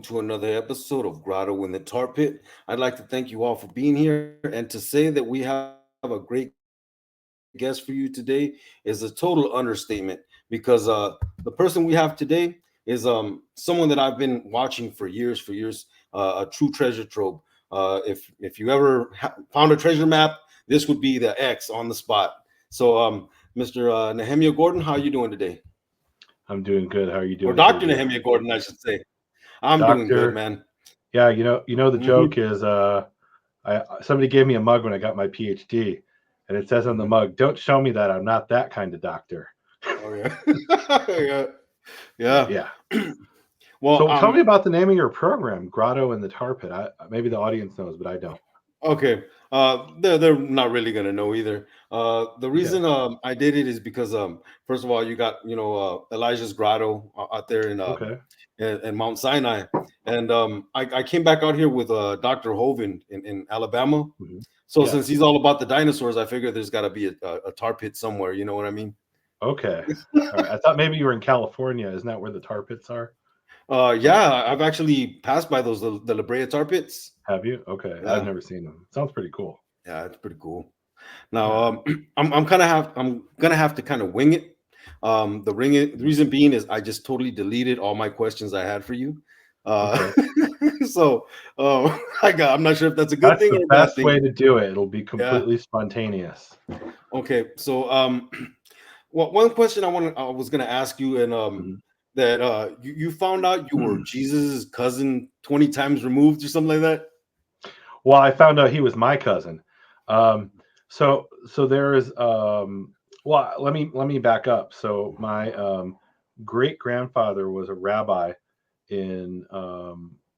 to another episode of Grotto in the Tar Pit. I'd like to thank you all for being here and to say that we have a great guest for you today is a total understatement because the person we have today is someone that I've been watching for years, a true treasure trove. If you ever found a treasure map, this would be the X on the spot. So, Mr. Nehemia Gordon, how are you doing today? I'm doing good. How are you Or doing, Dr. Sergio? Nehemia Gordon, I should say. I'm doing good, Doctor, man. yeah, the Hmm. joke is somebody gave me a mug when I got my PhD, and it says on the Hmm. mug, "Don't show me that I'm not that kind of doctor." Oh yeah, yeah, But yeah. yeah. Well, So tell me about the name of your program, Grotto in the Tar Pit. Maybe the audience knows, but I don't. okay. They're not really gonna know either. The Okay. reason I did it is because first of all, you got Elijah's Grotto out there Okay. in Mount Sinai, and I came back out here with Dr. Hovind in Alabama. Mhm. So Yeah. since he's all about the dinosaurs, I figured there's got to be a tar pit somewhere. You know what I mean? Okay. All right. I thought maybe you were in California. Isn't that where the tar pits are? Or Yeah, I've actually passed by those the La Brea tar pits. have you? Okay. I've Yeah, never seen them. Sounds pretty cool. yeah, it's pretty cool. Now, Yeah. I'm gonna have to kind of wing it. The reason being is I just totally deleted all my questions I had for you. Uh, Okay. so I'm not sure if that's a good That's thing the or a bad best thing. way to do it. It'll be Yeah. completely spontaneous. Okay. So well, one question I was gonna ask you, and Mhm. that you found out you were Jesus' cousin 20 times removed or something like that. Well, I found out he was my cousin. So there is well, let me back up. So my great grandfather was a rabbi in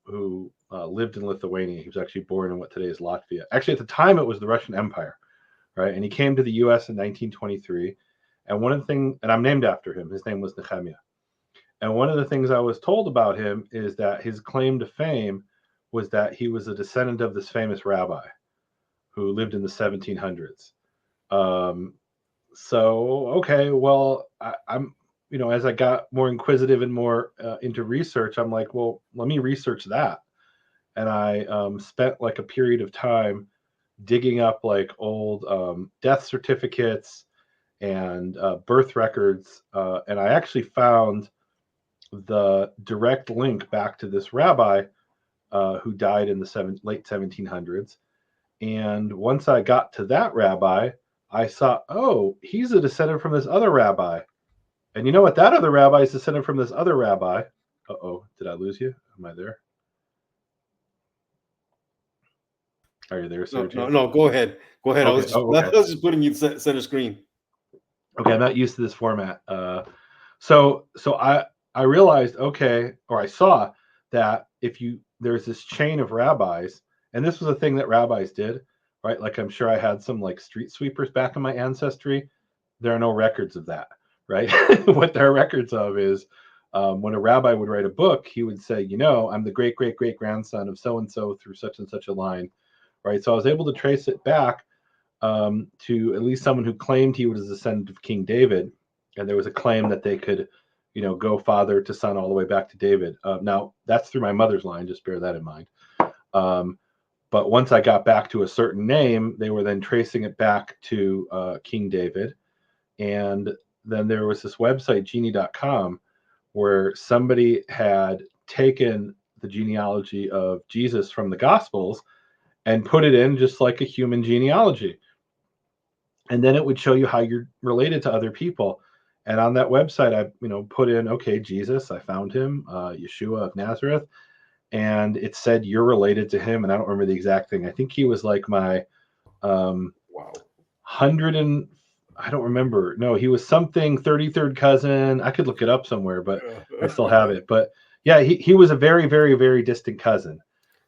who lived in Lithuania. He was actually born in what today is Latvia. Actually, at the time, it was the Russian Empire, right? And he came to the U.S. in 1923. And one of the things, and I'm named after him. His name was Nehemia. And one of the things I was told about him is that his claim to fame was that he was a descendant of this famous rabbi who lived in the 1700s. Um, so, okay, well, I'm, as I got more inquisitive and more into research, I'm like, well, let me research that. And I spent like a period of time digging up like old death certificates and birth records. And I actually found the direct link back to this rabbi who died in the late 1700s. And once I got to that rabbi, I saw, oh, he's a descendant from this other rabbi. And you know what? That other rabbi is descended from this other rabbi. Uh oh, did I lose you? Am I there? Are you there, No, no, Sergio? no. Go ahead. Go ahead. Okay. Oh, I okay. was just putting you center screen. Okay. I'm not used to this format. So I realized, okay, or I saw that if you there's this chain of rabbis, and this was a thing that rabbis did, right? Like I'm sure I had some like street sweepers back in my ancestry. There are no records of that, right? What there are records of is when a rabbi would write a book, he would say, I'm the great great great grandson of so and so through such and such a line, right? So I was able to trace it back to at least someone who claimed he was a descendant of King David, and there was a claim that they could, go father to son all the way back to David. Now that's through my mother's line. Just bear that in mind. Um, but once I got back to a certain name, they were then tracing it back to King David, and then there was this website genie.com where somebody had taken the genealogy of Jesus from the Gospels and put it in just like a human genealogy, and then it would show you how you're related to other people. And on that website, I put in, okay, Jesus, I found him, Yeshua of Nazareth, and it said you're related to him. And I don't remember the exact thing. I think he was like my um, Wow. hundred and I don't remember. No, he was something 33rd cousin. I could look it up somewhere, but I still have it. But yeah, he was a very, very, very distant cousin.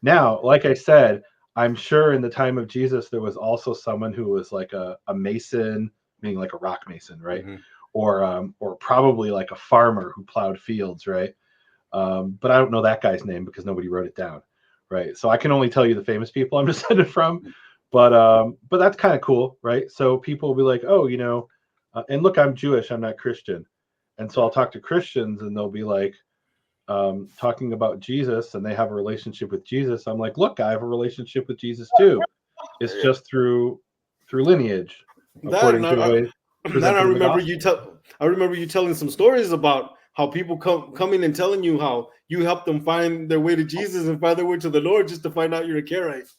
Now, like I said, I'm sure in the time of Jesus, there was also someone who was like a mason, meaning like a rock mason, right? Hmm. Or probably like a farmer who plowed fields, right? But I don't know that guy's name because nobody wrote it down, right? So I can only tell you the famous people I'm descended from, but that's kind of cool, right? So people will be like, oh, and look, I'm Jewish, I'm not Christian, and so I'll talk to Christians, and they'll be like, talking about Jesus and they have a relationship with Jesus, I'm like, look, I have a relationship with Jesus too. It's just through lineage, according to the way That I presented in the remember gospel. I remember you telling some stories about how people coming and telling you how you helped them find their way to Jesus and find their way to the Lord just to find out you're a Karaite.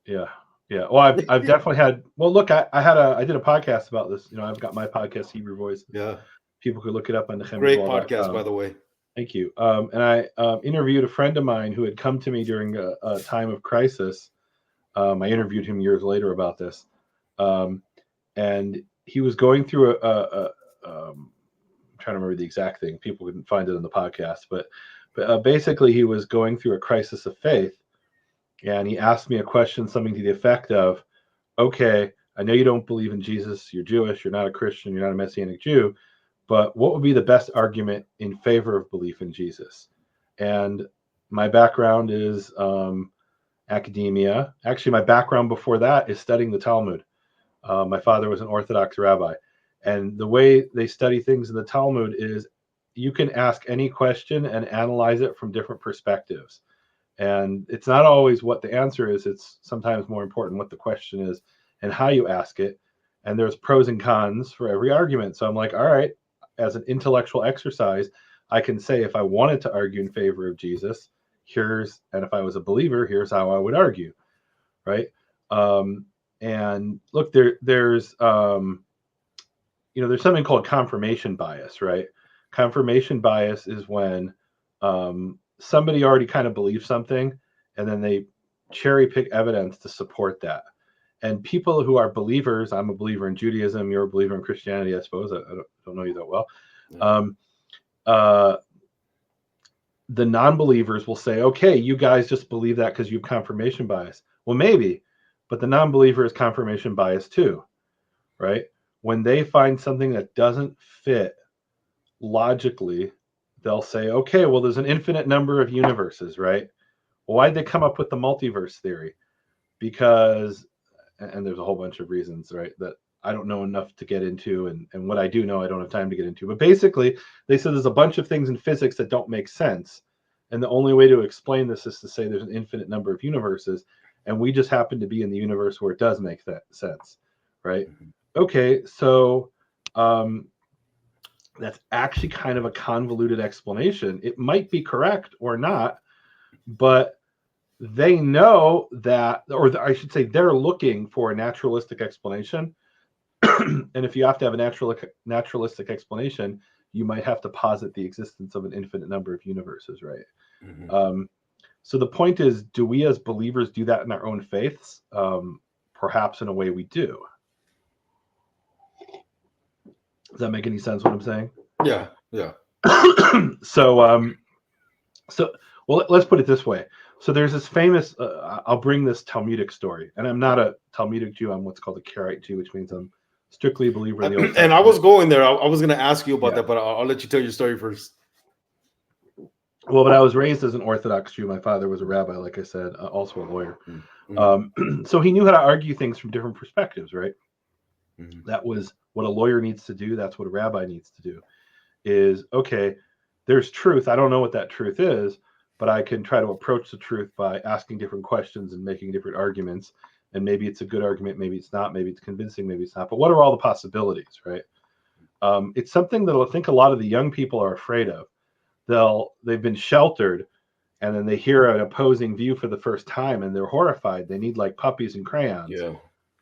Yeah. Yeah. Well, I've definitely had, well, look, I did a podcast about this. I've got my podcast, Hebrew Voices. Yeah. People could look it up on Great podcast, by the way. Thank you. And I interviewed a friend of mine who had come to me during a time of crisis. I interviewed him years later about this. And he was going through I'm trying to remember the exact thing. People couldn't find it in the podcast, but basically he was going through a crisis of faith. And he asked me a question, something to the effect of, okay, I know you don't believe in Jesus. You're Jewish. You're not a Christian. You're not a Messianic Jew. But what would be the best argument in favor of belief in Jesus? And my background is academia. Actually, my background before that is studying the Talmud. My father was an Orthodox rabbi. And the way they study things in the Talmud is you can ask any question and analyze it from different perspectives. And it's not always what the answer is. It's sometimes more important what the question is and how you ask it. And there's pros and cons for every argument. So I'm like, all right, as an intellectual exercise, I can say if I wanted to argue in favor of Jesus, and if I was a believer, here's how I would argue, right? And look, there's something called confirmation bias, right? Confirmation bias is when somebody already kind of believes something, and then they cherry pick evidence to support that. And people who are believers, I'm a believer in Judaism, you're a believer in Christianity, I suppose. I don't know you that well. The non-believers will say, okay, you guys just believe that because you have confirmation bias. Well, maybe, but the non-believer is confirmation bias too, right? When they find something that doesn't fit logically, they'll say, okay, well, there's an infinite number of universes, right? Well, why'd they come up with the multiverse theory? Because, and there's a whole bunch of reasons, right, that I don't know enough to get into, and what I do know, I don't have time to get into. But basically, they said there's a bunch of things in physics that don't make sense. And the only way to explain this is to say there's an infinite number of universes, and we just happen to be in the universe where it does make that sense, right? Okay, so that's actually kind of a convoluted explanation. It might be correct or not, but they know that, or I should say they're looking for a naturalistic explanation. And if you have to have a naturalistic explanation, you might have to posit the existence of an infinite number of universes, right? So the point is, do we as believers do that in our own faiths? Perhaps in a way we do. Does that make any sense what I'm saying? Yeah. So well, let's put it this way. So there's this famous, I'll bring this Talmudic story, and I'm not a Talmudic Jew. I'm what's called a Karaite Jew, which means I'm strictly a believer in the Old Testament. And I was going there. I was going to ask you about that, but I'll let you tell your story first. Well, but I was raised as an Orthodox Jew. My father was a rabbi, like I said, also a lawyer. So he knew how to argue things from different perspectives, right? That was what a lawyer needs to do. That's what a rabbi needs to do. Is, okay, there's truth. I don't know what that truth is, but I can try to approach the truth by asking different questions and making different arguments. And maybe it's a good argument, maybe it's not, maybe it's convincing, maybe it's not. But what are all the possibilities, right? It's something that I think a lot of the young people are afraid of. They've been sheltered, and then they hear an opposing view for the first time, and they're horrified. They need like puppies and crayons,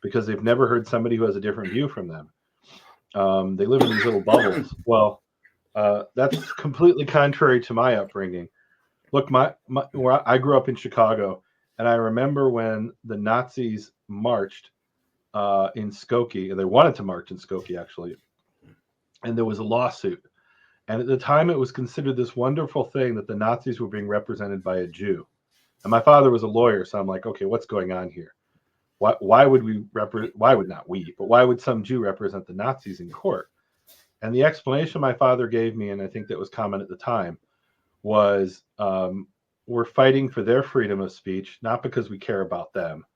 because they've never heard somebody who has a different view from them. They live in these little bubbles. Well, that's completely contrary to my upbringing. Look, where I grew up in Chicago, and I remember when the Nazis marched in Skokie, and they wanted to march in Skokie, actually, and there was a lawsuit. And at the time, it was considered this wonderful thing that the Nazis were being represented by a Jew. And my father was a lawyer, so I'm like, okay, what's going on here? Why would some Jew represent the Nazis in court? And the explanation my father gave me, and I think that was common at the time, was we're fighting for their freedom of speech, not because we care about them.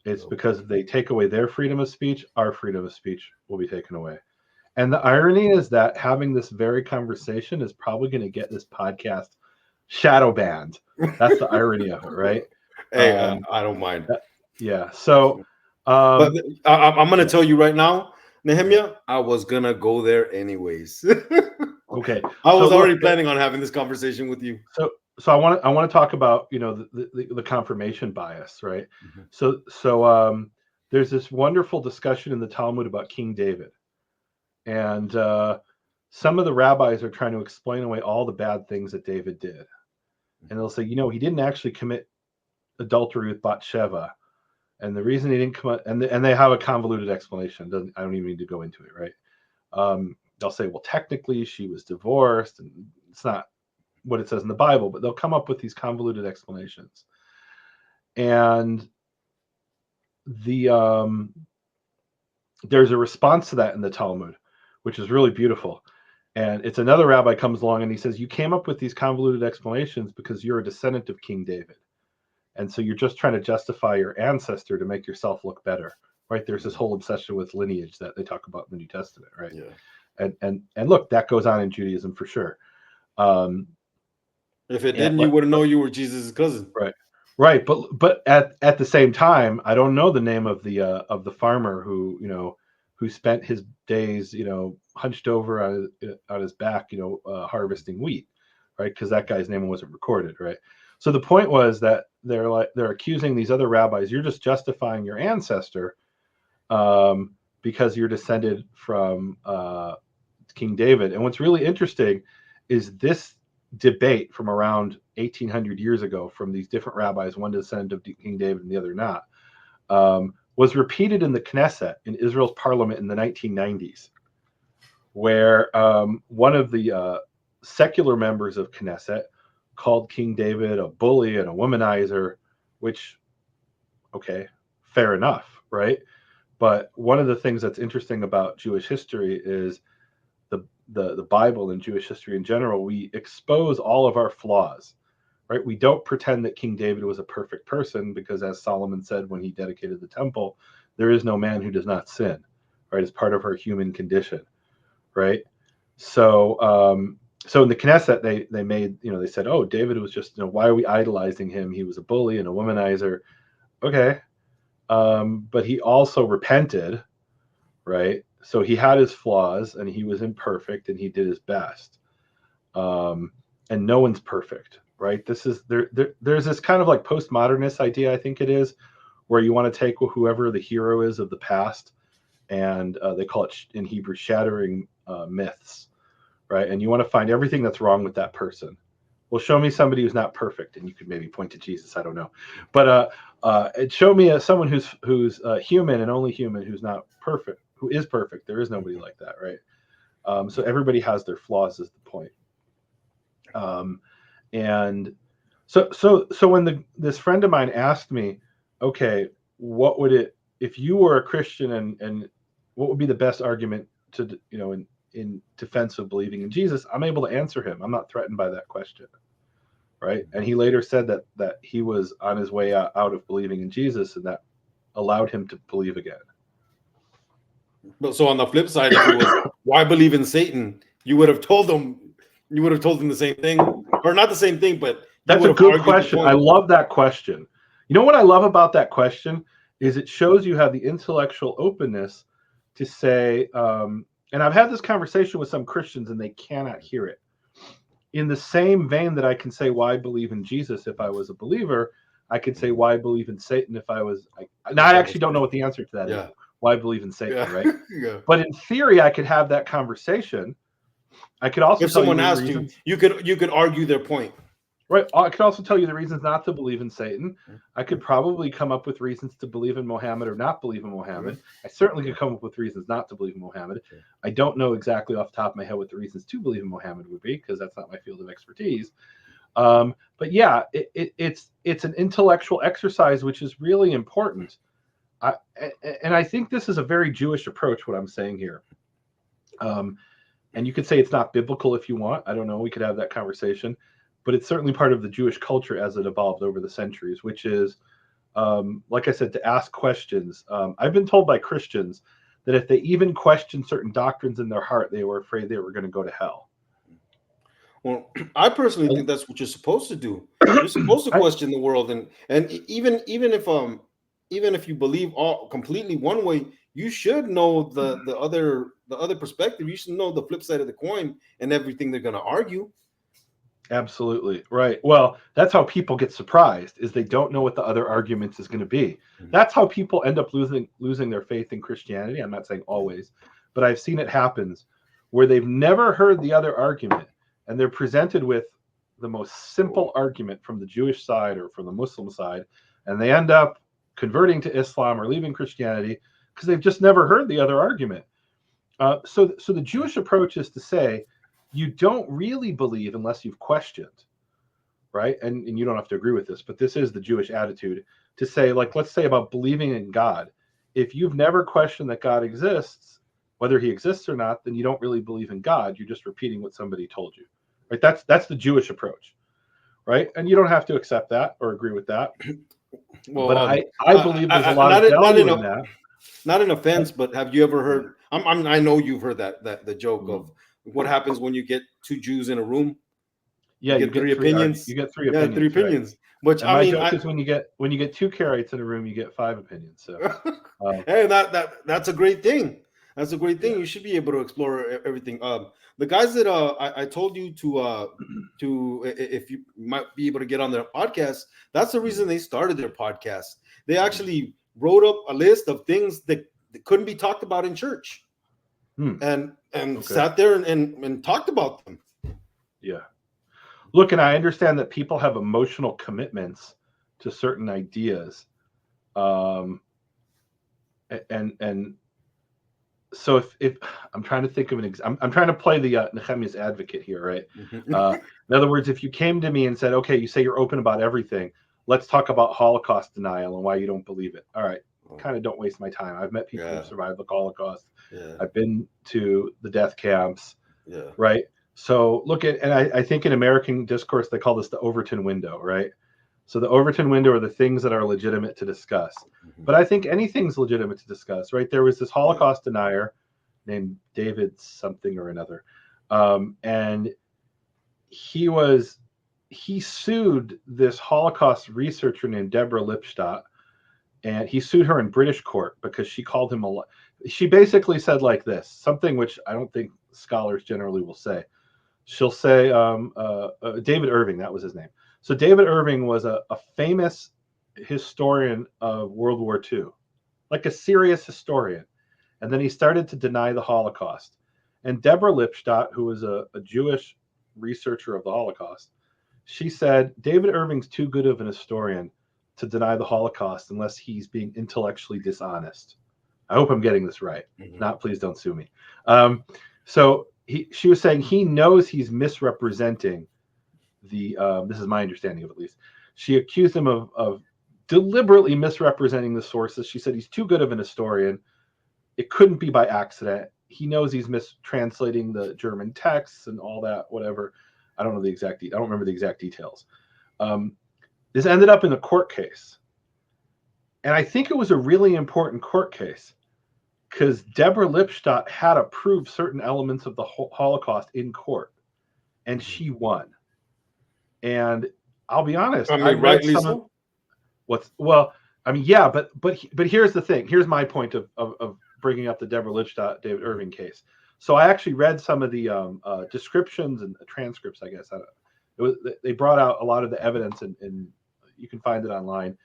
It's because if they take away their freedom of speech, our freedom of speech will be taken away. And the irony is that having this very conversation is probably going to get this podcast shadow banned. That's the irony of it, right? Hey, I don't mind. Yeah. So, But I'm going to yeah, tell you right now, yeah. Nehemia, I was going to go there anyways. Okay. I So was look, already planning on having this conversation with you. so I want to talk about, you know, the confirmation bias, right? Mhm. So there's this wonderful discussion in the Talmud about King David, and some of the rabbis are trying to explain away all the bad things that David did, and they'll say, you know, he didn't actually commit adultery with Bathsheba, and the reason he didn't come out, and they have a convoluted explanation. I don't even need to go into it, right? They'll say, well, technically she was divorced, and it's not what it says in the Bible, but they'll come up with these convoluted explanations. And there's a response to that in the Talmud, which is really beautiful. And it's another rabbi comes along and he says, you came up with these convoluted explanations because you're a descendant of King David. And so you're just trying to justify your ancestor to make yourself look better, right? There's this whole obsession with lineage that they talk about in the New Testament, right? Yeah. And look, that goes on in Judaism for sure. If it didn't, you wouldn't know you were Jesus' cousin. Right. But at the same time, I don't know the name of the farmer who, you know, who spent his days, you know, hunched over on his back, you know, harvesting wheat, right? Because that guy's name wasn't recorded, right? So the point was that they're accusing these other rabbis, you're just justifying your ancestor because you're descended from King David. And what's really interesting is this debate from around 1800 years ago from these different rabbis, one descendant of King David and the other not, was repeated in the Knesset, in Israel's parliament in the 1990s, where one of the secular members of Knesset called King David a bully and a womanizer, which, okay, fair enough, right? But one of the things that's interesting about Jewish history is the Bible and Jewish history in general. We expose all of our flaws, right? We don't pretend that King David was a perfect person because, as Solomon said when he dedicated the temple, there is no man who does not sin, right? It's part of our human condition, right? So in the Knesset, they made, you know, they said, oh, David was just, you know, why are we idolizing him? He was a bully and a womanizer. Okay. But he also repented, right? So he had his flaws and he was imperfect and he did his best. And no one's perfect, right? This is there's this kind of like postmodernist idea, I think it is, where you want to take whoever the hero is of the past, and they call it in Hebrew shattering myths, right? And you want to find everything that's wrong with that person. Well, show me somebody who's not perfect, and you could maybe point to Jesus. I don't know, but show me someone who's human and only human, who's not perfect, who is perfect. There is nobody like that, right? So everybody has their flaws, is the point. And so when this friend of mine asked me, okay, what would it, if you were a Christian, and what would be the best argument to, you know, in defense of believing in Jesus, I'm able to answer him. I'm not threatened by that question, right? And he later said that he was on his way out of believing in Jesus, and that allowed him to believe again. But so on the flip side, if it was why believe in Satan, you would have told them the same thing, or not the same thing, but you That's would a have good argued the question. I point. love that question. You know what I love about that question is it shows you have the intellectual openness to say, and I've had this conversation with some Christians and they cannot hear it. In the same vein that I can say why I believe in Jesus if I was a believer, I could say why I believe in Satan if I was. Now I actually don't know what the answer to that is. Why I believe in Satan, right? Yeah. But in theory, I could have that conversation. I could also If tell you someone the asked reasons. you could argue their point. Right. I could also tell you the reasons not to believe in Satan. I could probably come up with reasons to believe in Mohammed or not believe in Mohammed. I certainly could come up with reasons not to believe in Mohammed. I don't know exactly off the top of my head what the reasons to believe in Mohammed would be, because that's not my field of expertise. But yeah, it's an intellectual exercise, which is really important. And I think this is a very Jewish approach, what I'm saying here. And you could say it's not biblical if you want. I don't know. We could have that conversation. But it's certainly part of the Jewish culture as it evolved over the centuries, which is, like I said, to ask questions. I've been told by Christians that if they even questioned certain doctrines in their heart, they were afraid they were going to go to hell. Well, I personally think that's what you're supposed to do. You're supposed to question the world, and even if you believe all completely one way, you should know the other perspective. You should know the flip side of the coin and everything they're going to argue. Absolutely right. Well, that's how people get surprised, is they don't know what the other arguments is going to be. That's how people end up losing their faith in Christianity. I'm not saying always, but I've seen it happens where they've never heard the other argument, and they're presented with the most simple argument from the Jewish side or from the Muslim side, and they end up converting to Islam or leaving Christianity because they've just never heard the other argument. So the Jewish approach is to say, you don't really believe unless you've questioned, right? And you don't have to agree with this, but this is the Jewish attitude to say, like, let's say about believing in God. If you've never questioned that God exists, whether he exists or not, then you don't really believe in God. You're just repeating what somebody told you, right? That's the Jewish approach, right? And you don't have to accept that or agree with that. Well, but I believe there's a lot of value in that. Not an offense, but have you ever heard? I know you've heard that the joke of what happens when you get two Jews in a room. Yeah, you get three opinions. You get three opinions. Yeah, three opinions. Right. Which and my joke is when you get two Karaites in a room, you get 5 opinions. So, hey, that's a great thing. That's a great thing. Yeah. You should be able to explore everything. The guys that I told you to if you might be able to get on their podcast, that's the reason they started their podcast. They actually wrote up a list of things that couldn't be talked about in church, and sat there and talked about them. Yeah. Look, and I understand that people have emotional commitments to certain ideas, and so if I'm trying to think of an I'm trying to play the Nehemia's advocate here, right? In other words, if you came to me and said, okay, you say you're open about everything, let's talk about Holocaust denial and why you don't believe it. All right, kind of don't waste my time. I've met people who survived the Holocaust. I've been to the death camps, right? So look at, and I think in American discourse, they call this the Overton window, right? So the Overton window are the things that are legitimate to discuss. But I think anything's legitimate to discuss, right? There was this Holocaust denier named David something or another. And he sued this Holocaust researcher named Deborah Lipstadt, and he sued her in British court because she called him she basically said like this, something which I don't think scholars generally will say. She'll say, David Irving, that was his name. So David Irving was a famous historian of World War II, like a serious historian. And then he started to deny the Holocaust. And Deborah Lipstadt, who was a Jewish researcher of the Holocaust, she said, David Irving's too good of an historian to deny the Holocaust unless he's being intellectually dishonest. I hope I'm getting this right. Not, please don't sue me. So she was saying he knows he's misrepresenting this is my understanding of it, at least. She accused him of deliberately misrepresenting the sources. She said he's too good of an historian. It couldn't be by accident. He knows he's mistranslating the German texts and all that, whatever. I don't know the exact. I don't remember the exact details. This ended up in a court case, and I think it was a really important court case because Deborah Lipstadt had to prove certain elements of the Holocaust in court, and she won. And I'll be honest, I read some of but here's the thing. Here's my point of bringing up the Deborah Lipstadt, David Irving case. So I actually read some of the descriptions and transcripts, I guess. They brought out a lot of the evidence, and you can find it online.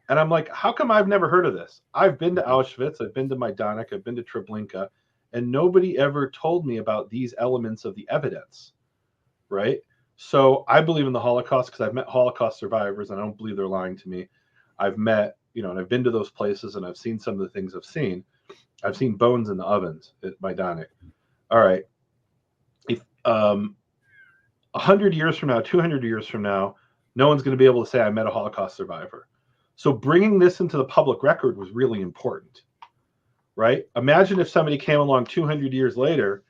And I'm like, how come I've never heard of this? I've been to Auschwitz, I've been to Majdanek, I've been to Treblinka, and nobody ever told me about these elements of the evidence, right? So I believe in the Holocaust because I've met Holocaust survivors, and I don't believe they're lying to me. I've met, and I've been to those places, and I've seen some of the things I've seen. I've seen bones in the ovens at Majdanek. All right. If 100 years from now, 200 years from now, no one's going to be able to say I met a Holocaust survivor. So bringing this into the public record was really important, right? Imagine if somebody came along 200 years later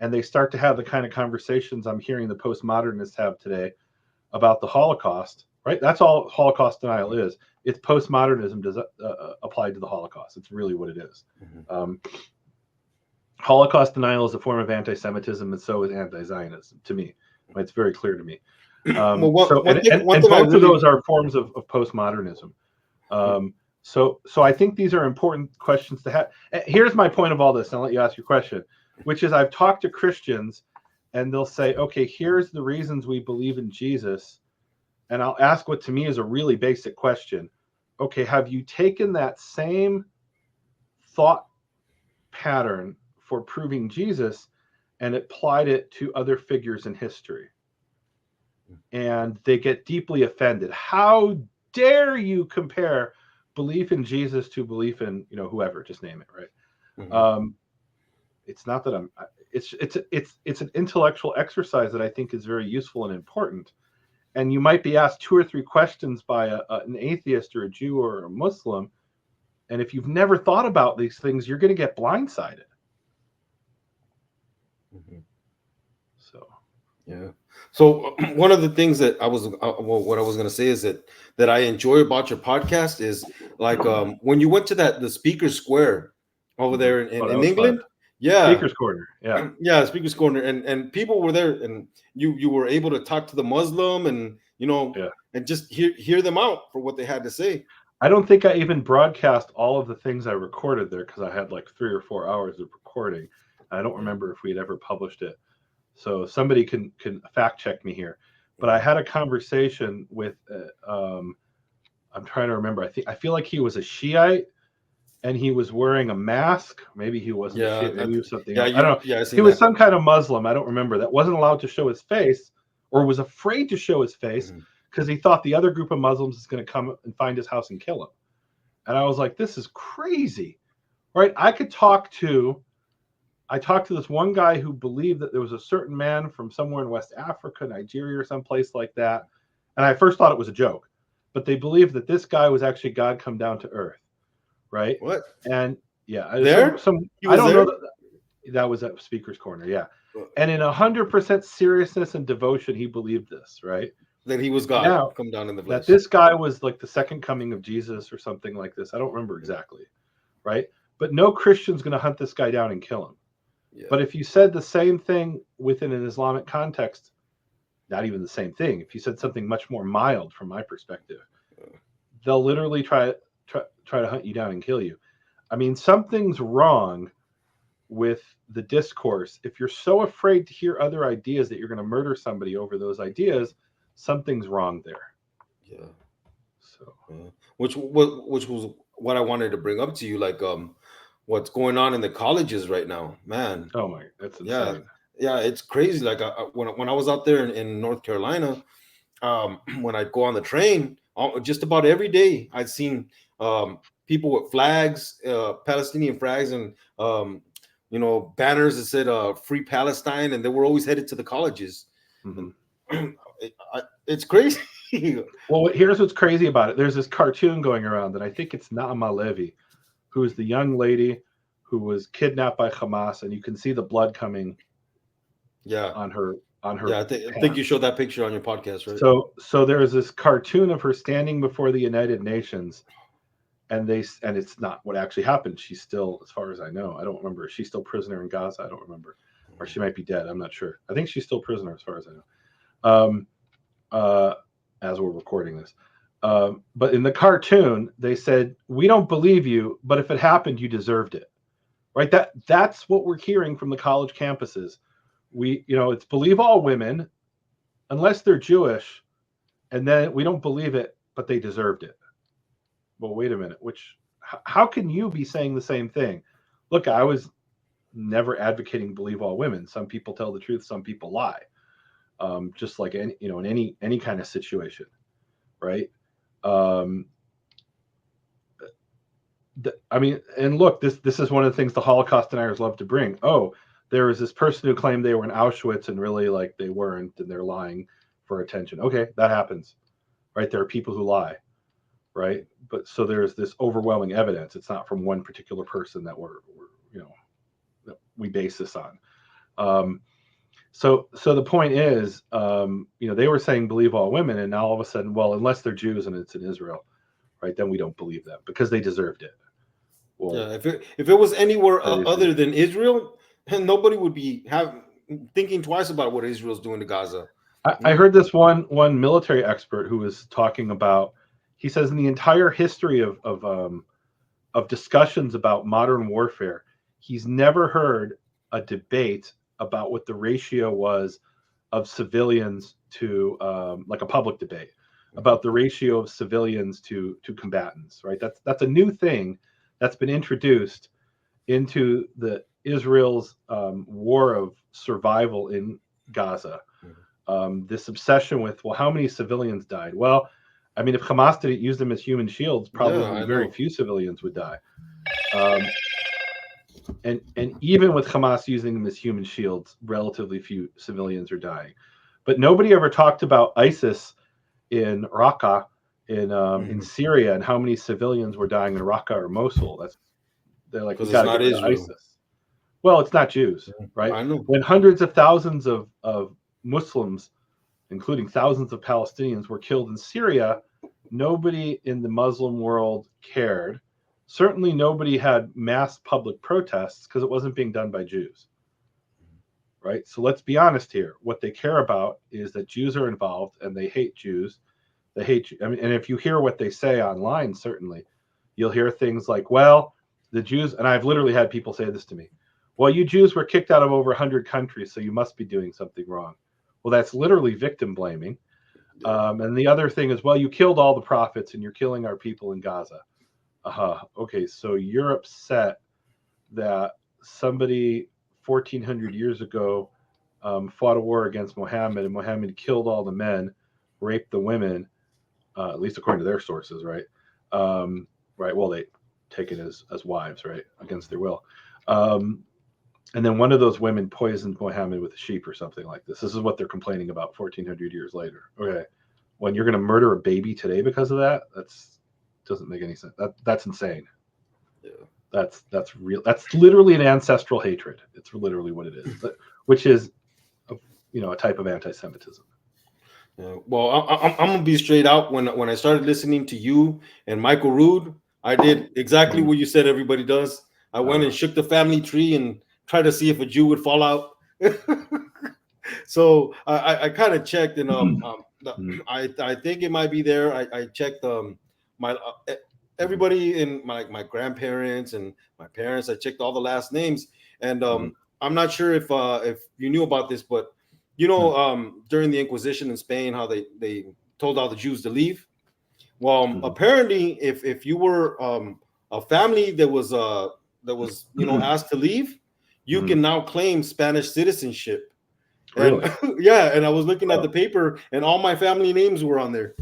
and they start to have the kind of conversations I'm hearing the postmodernists have today about the Holocaust, right? That's all Holocaust denial is. It's postmodernism applied to the Holocaust. It's really what it is. Holocaust denial is a form of anti-Semitism, and so is anti-Zionism, to me. It's very clear to me. Well, So one thing, one and thing I both of really those are forms of postmodernism. So I think these are important questions to have. Here's my point of all this, and I'll let you ask your question, which is I've talked to Christians, and they'll say, okay, here's the reasons we believe in Jesus, and I'll ask what to me is a really basic question. Okay, have you taken that same thought pattern for proving Jesus and applied it to other figures in history? And they get deeply offended. How dare you compare belief in Jesus to belief in, whoever, just name it, right? Mhm. It's not that it's an intellectual exercise that I think is very useful and important. And you might be asked 2 or 3 questions by an atheist or a Jew or a Muslim, and if you've never thought about these things, you're going to get blindsided. Mhm. So Yeah. So one of the things that what I was going to say is that I enjoy about your podcast is like when you went to the Speaker Square over there oh, that in was fun. England. Yeah. Speaker's Corner, yeah. Yeah, Speaker's Corner, and people were there, and you were able to talk to the Muslim, and Yeah. and just hear them out for what they had to say. I don't think I even broadcast all of the things I recorded there because I had like 3 or 4 hours of recording. I don't Yeah. remember if we had ever published it. So somebody can fact check me here. But I Mhm. had a conversation with I'm trying to remember. I feel like he was a Shiite and he was wearing a mask. Maybe he wasn't a Yeah, Shiite. Maybe he was something yeah, else. I don't know. I He seen was that. some kind of Muslim. I don't remember. That wasn't allowed to show his face or was afraid to show his face Mhm. because he thought the other group of Muslims is going to come and find his house and kill him. And I was like, this is crazy, right? I talked to this one guy who believed that there was a certain man from somewhere in West Africa, Nigeria, or someplace like that. And I first thought it was a joke, but they believed that this guy was actually God come down to earth, right? What? And yeah, There? He I was don't know there? that was at Speaker's Corner, yeah. And in 100% seriousness and devotion, he believed this, right? That he was God Now, come down in the that flesh. this guy was like the second coming of Jesus or something like this. I don't remember exactly, right? But no Christian's going to hunt this guy down and kill him. Yeah. But if you said the same thing within an Islamic context, not even the same thing, if you said something much more mild from my perspective, they'll literally try to hunt you down and kill you. I mean, something's wrong with the discourse. If you're so afraid to hear other ideas that you're going to murder somebody over those ideas, something's wrong there. Yeah. So, Yeah. Which was what I wanted to bring up to you, like what's going on in the colleges right now, man. oh my, that's Yeah, insane. yeah, it's crazy. Like when I was out there in North Carolina, when I'd go on the train, just about every day, I'd seen people with flags, Palestinian flags, and banners that said "Free Palestine," and they were always headed to the colleges. Mm-hmm. And it's crazy. Well, here's what's crazy about it. There's this cartoon going around, and I think it's Naama Levy, who is the young lady who was kidnapped by Hamas, and you can see the blood coming Yeah, on her yeah. I think you pants. showed that picture on your podcast, right? So there's this cartoon of her standing before the United Nations, and it's not what actually happened. She's still, as far as I know, I don't remember. Is she still prisoner in Gaza? I don't remember, or she might be dead. I'm not sure. I think she's still prisoner, as far as I know. As we're recording this. But in the cartoon, they said, "We don't believe you, but if it happened, you deserved it." Right? That's what we're hearing from the college campuses. It's believe all women unless they're Jewish, and then we don't believe it, but they deserved it. Well, wait a minute. How can you be saying the same thing? Look, I was never advocating believe all women. Some people tell the truth, some people lie. Just like in any kind of situation, right? Um, I mean, and look, this is one of the things the Holocaust deniers love to bring. Oh, there was this person who claimed they were in Auschwitz and really like they weren't, and they're lying for attention. Okay, that happens, right? There are people who lie, right? But so there's this overwhelming evidence. It's not from one particular person that that we base this on. So the point is, they were saying believe all women, and now all of a sudden, well, unless they're Jews and it's in Israel, right? Then we don't believe them because they deserved it. Well, Yeah, if it was anywhere that is other than Israel, nobody would be thinking twice about what Israel's doing to Gaza. I heard this one military expert who was talking about. He says in the entire history of discussions about modern warfare, he's never heard a debate about what the ratio was of civilians to like a public debate about the ratio of civilians to combatants. Right. That's a new thing that's been introduced into the Israel's war of survival in Gaza. This obsession with, well, how many civilians died? Well, I mean, if Hamas didn't use them as human shields, probably very few civilians would die. And even with Hamas using them as human shields, relatively few civilians are dying. But nobody ever talked about ISIS in Raqqa, in Syria, and how many civilians were dying in Raqqa or Mosul. They're like, we got to get rid of ISIS. Well, it's not Jews, right? I know. When hundreds of thousands of Muslims, including thousands of Palestinians, were killed in Syria, nobody in the Muslim world cared. Certainly nobody had mass public protests because it wasn't being done by Jews, right? So let's be honest here. What they care about is that Jews are involved and they hate Jews. They hate you. I mean, and if you hear what they say online, certainly you'll hear things like, well, the Jews, and I've literally had people say this to me, well, you Jews were kicked out of over 100 countries, so you must be doing something wrong. Well, that's literally victim blaming. And the other thing is, well, you killed all the prophets and you're killing our people in Gaza. Okay, so you're upset that somebody 1,400 years ago fought a war against Muhammad, and Muhammad killed all the men, raped the women, at least according to their sources, right? Right. Well, they take it as wives, right, against their will. And then one of those women poisoned Muhammad with a sheep or something like this. This is what they're complaining about 1,400 years later. Okay, when you're going to murder a baby today because of that, doesn't make any sense. That's insane. Yeah. That's real. That's literally an ancestral hatred. It's literally what it is, which is, a type of anti-Semitism. Yeah. Well, I'm gonna be straight out. When I started listening to you and Michael Rood, I did exactly what you said everybody does. I went and shook the family tree and tried to see if a Jew would fall out. So I kind of checked, and I think it might be there. I checked my everybody in my grandparents and my parents. I checked all the last names, and I'm not sure if you knew about this, but during the Inquisition in Spain, how they told all the Jews to leave. Well, apparently, if you were a family that was asked to leave, you can now claim Spanish citizenship. Really? And, yeah, and I was looking at the paper, and all my family names were on there.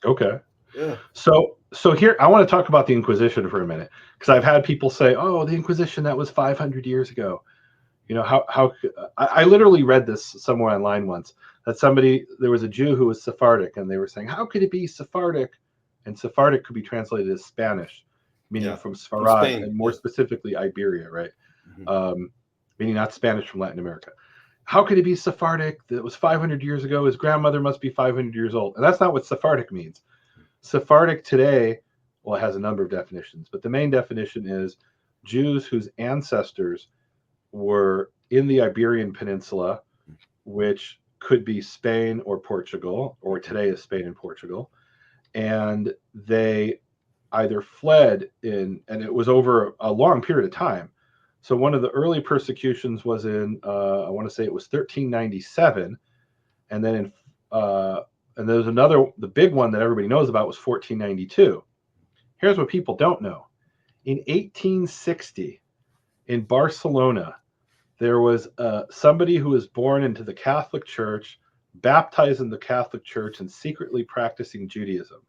Okay. Yeah. So here, I want to talk about the Inquisition for a minute, because I've had people say, "Oh, the Inquisition, that was 500 years ago." How I literally read this somewhere online once, that there was a Jew who was Sephardic, and they were saying, how could it be Sephardic? And Sephardic could be translated as Spanish, meaning from Sfarad, and more specifically Iberia, right? Meaning not Spanish from Latin America. How could it be Sephardic? That was 500 years ago. His grandmother must be 500 years old. And that's not what Sephardic means. Sephardic today, well, it has a number of definitions, but the main definition is Jews whose ancestors were in the Iberian Peninsula, which could be Spain or Portugal, or today is Spain and Portugal, and they either fled and it was over a long period of time. So one of the early persecutions was in, I want to say it was 1397, and then and there's another, the big one that everybody knows about was 1492. Here's what people don't know. In 1860, in Barcelona, there was somebody who was born into the Catholic Church, baptized in the Catholic Church, and secretly practicing Judaism.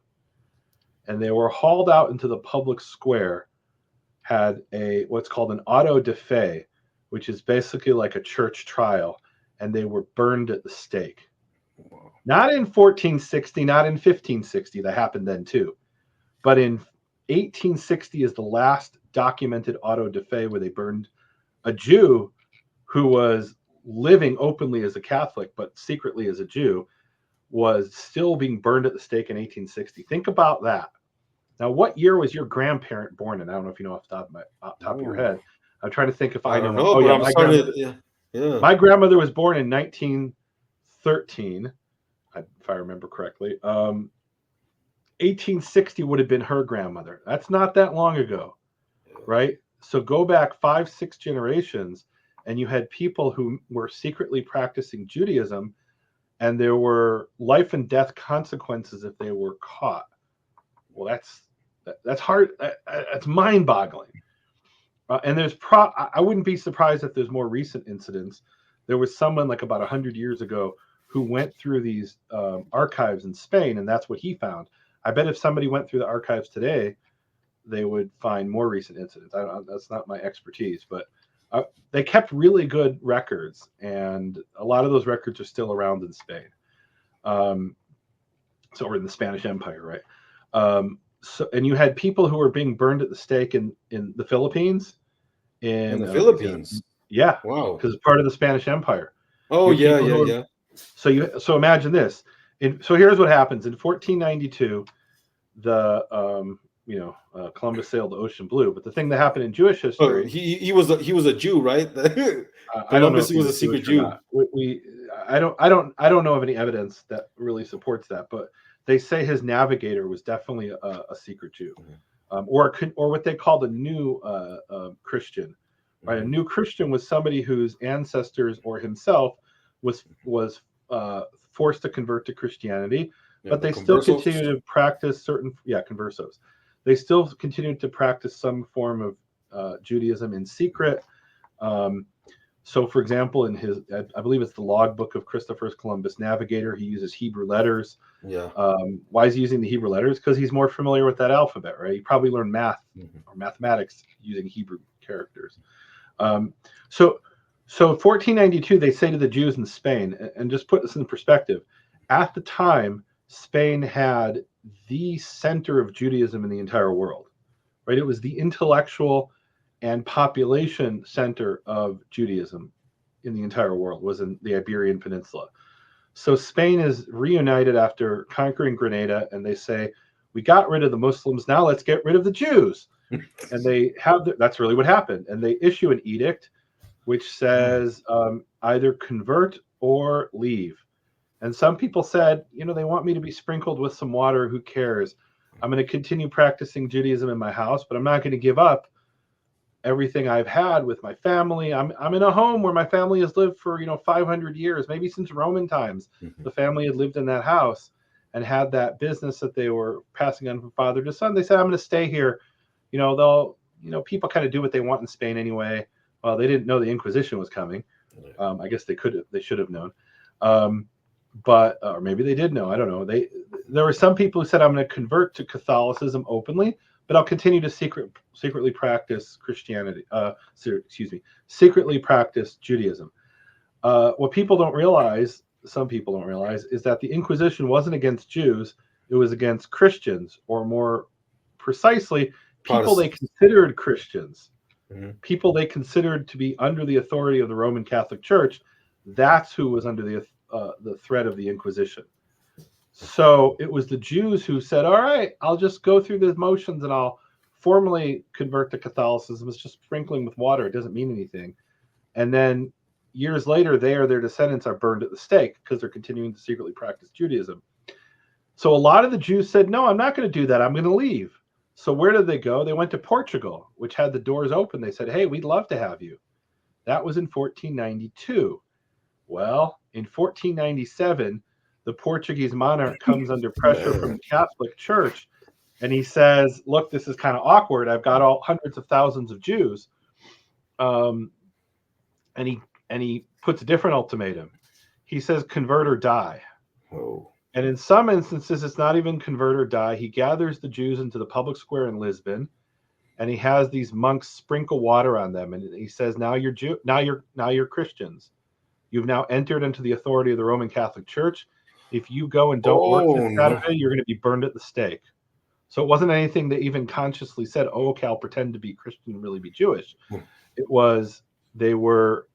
And they were hauled out into the public square, had what's called an auto de fe, which is basically like a church trial, and they were burned at the stake. Wow. Not in 1460, not in 1560, that happened then too, but in 1860 is the last documented auto de fe where they burned a Jew who was living openly as a Catholic, but secretly as a Jew, was still being burned at the stake in 1860. Think about that. Now, what year was your grandparent born in? I don't know if you know off the top of your head. I'm trying to think if I know. My grandmother was born in 1913. if I remember correctly. 1860 would have been her grandmother. That's not that long ago, right? So go back 5-6 generations, and you had people who were secretly practicing Judaism, and there were life and death consequences if they were caught. Well, that's hard. That's mind-boggling. And I wouldn't be surprised if there's more recent incidents. There was someone like about 100 years ago who went through these archives in Spain, and that's what he found. I bet if somebody went through the archives today, they would find more recent incidents. That's not my expertise, but they kept really good records, and a lot of those records are still around in Spain. So we're in the Spanish Empire, right? And you had people who were being burned at the stake in the Philippines. In the Philippines. Yeah. Wow. Because it's part of the Spanish Empire. Oh, yeah. So imagine this. So here's what happens. In 1492, the Columbus sailed the ocean blue. But the thing that happened in Jewish history, he was a Jew, right? I don't know if he was a secret Jew. I don't know of any evidence that really supports that, but they say his navigator was definitely a secret Jew, or what they called a new Christian. Right, a new Christian was somebody whose ancestors or himself was forced to convert to Christianity, but they still continue to practice conversos. They still continued to practice some form of Judaism in secret. So, for example, in his, I believe it's the logbook of Christopher Columbus Navigator, he uses Hebrew letters. Yeah. Why is he using the Hebrew letters? Because he's more familiar with that alphabet, right? He probably learned math or mathematics using Hebrew characters. So 1492, they say to the Jews in Spain, and just put this in perspective, at the time, Spain had the center of Judaism in the entire world, right? It was the intellectual and population center of Judaism in the entire world, was in the Iberian Peninsula. So Spain is reunited after conquering Grenada, and they say, we got rid of the Muslims, now let's get rid of the Jews. And they have, that's really what happened. And they issue an edict which says either convert or leave. And some people said, they want me to be sprinkled with some water. Who cares? I'm going to continue practicing Judaism in my house, but I'm not going to give up everything I've had with my family. I'm in a home where my family has lived for 500 years, maybe since Roman times. The family had lived in that house and had that business that they were passing on from father to son. They said, I'm going to stay here. People kind of do what they want in Spain anyway. Well, they didn't know the Inquisition was coming. I guess they should have known. But or maybe they did know. I don't know. There were some people who said, I'm going to convert to Catholicism openly, but I'll continue to secretly practice Christianity. Secretly practice Judaism. What people don't realize, some people don't realize, is that the Inquisition wasn't against Jews. It was against Christians, or more precisely, people they considered Christians. People they considered to be under the authority of the Roman Catholic Church. That's who was under the threat of the Inquisition. So it was the Jews who said, all right, I'll just go through the motions and I'll formally convert to Catholicism. It's just sprinkling with water. It doesn't mean anything. And then years later, they or their descendants are burned at the stake because they're continuing to secretly practice Judaism. So a lot of the Jews said, no, I'm not going to do that. I'm going to leave. So where did they go? They went to Portugal, which had the doors open. They said, hey, we'd love to have you. That was in 1492. Well, in 1497, the Portuguese monarch comes under pressure from the Catholic Church, and he says, look, this is kind of awkward. I've got hundreds of thousands of Jews. And he puts a different ultimatum. He says, convert or die. Oh. And in some instances, it's not even convert or die. He gathers the Jews into the public square in Lisbon, and he has these monks sprinkle water on them. And he says, now you're Christians. You've now entered into the authority of the Roman Catholic Church. If you go and don't work this Saturday, you're going to be burned at the stake. So it wasn't anything that even consciously said, oh, okay, I'll pretend to be Christian and really be Jewish. It was, they were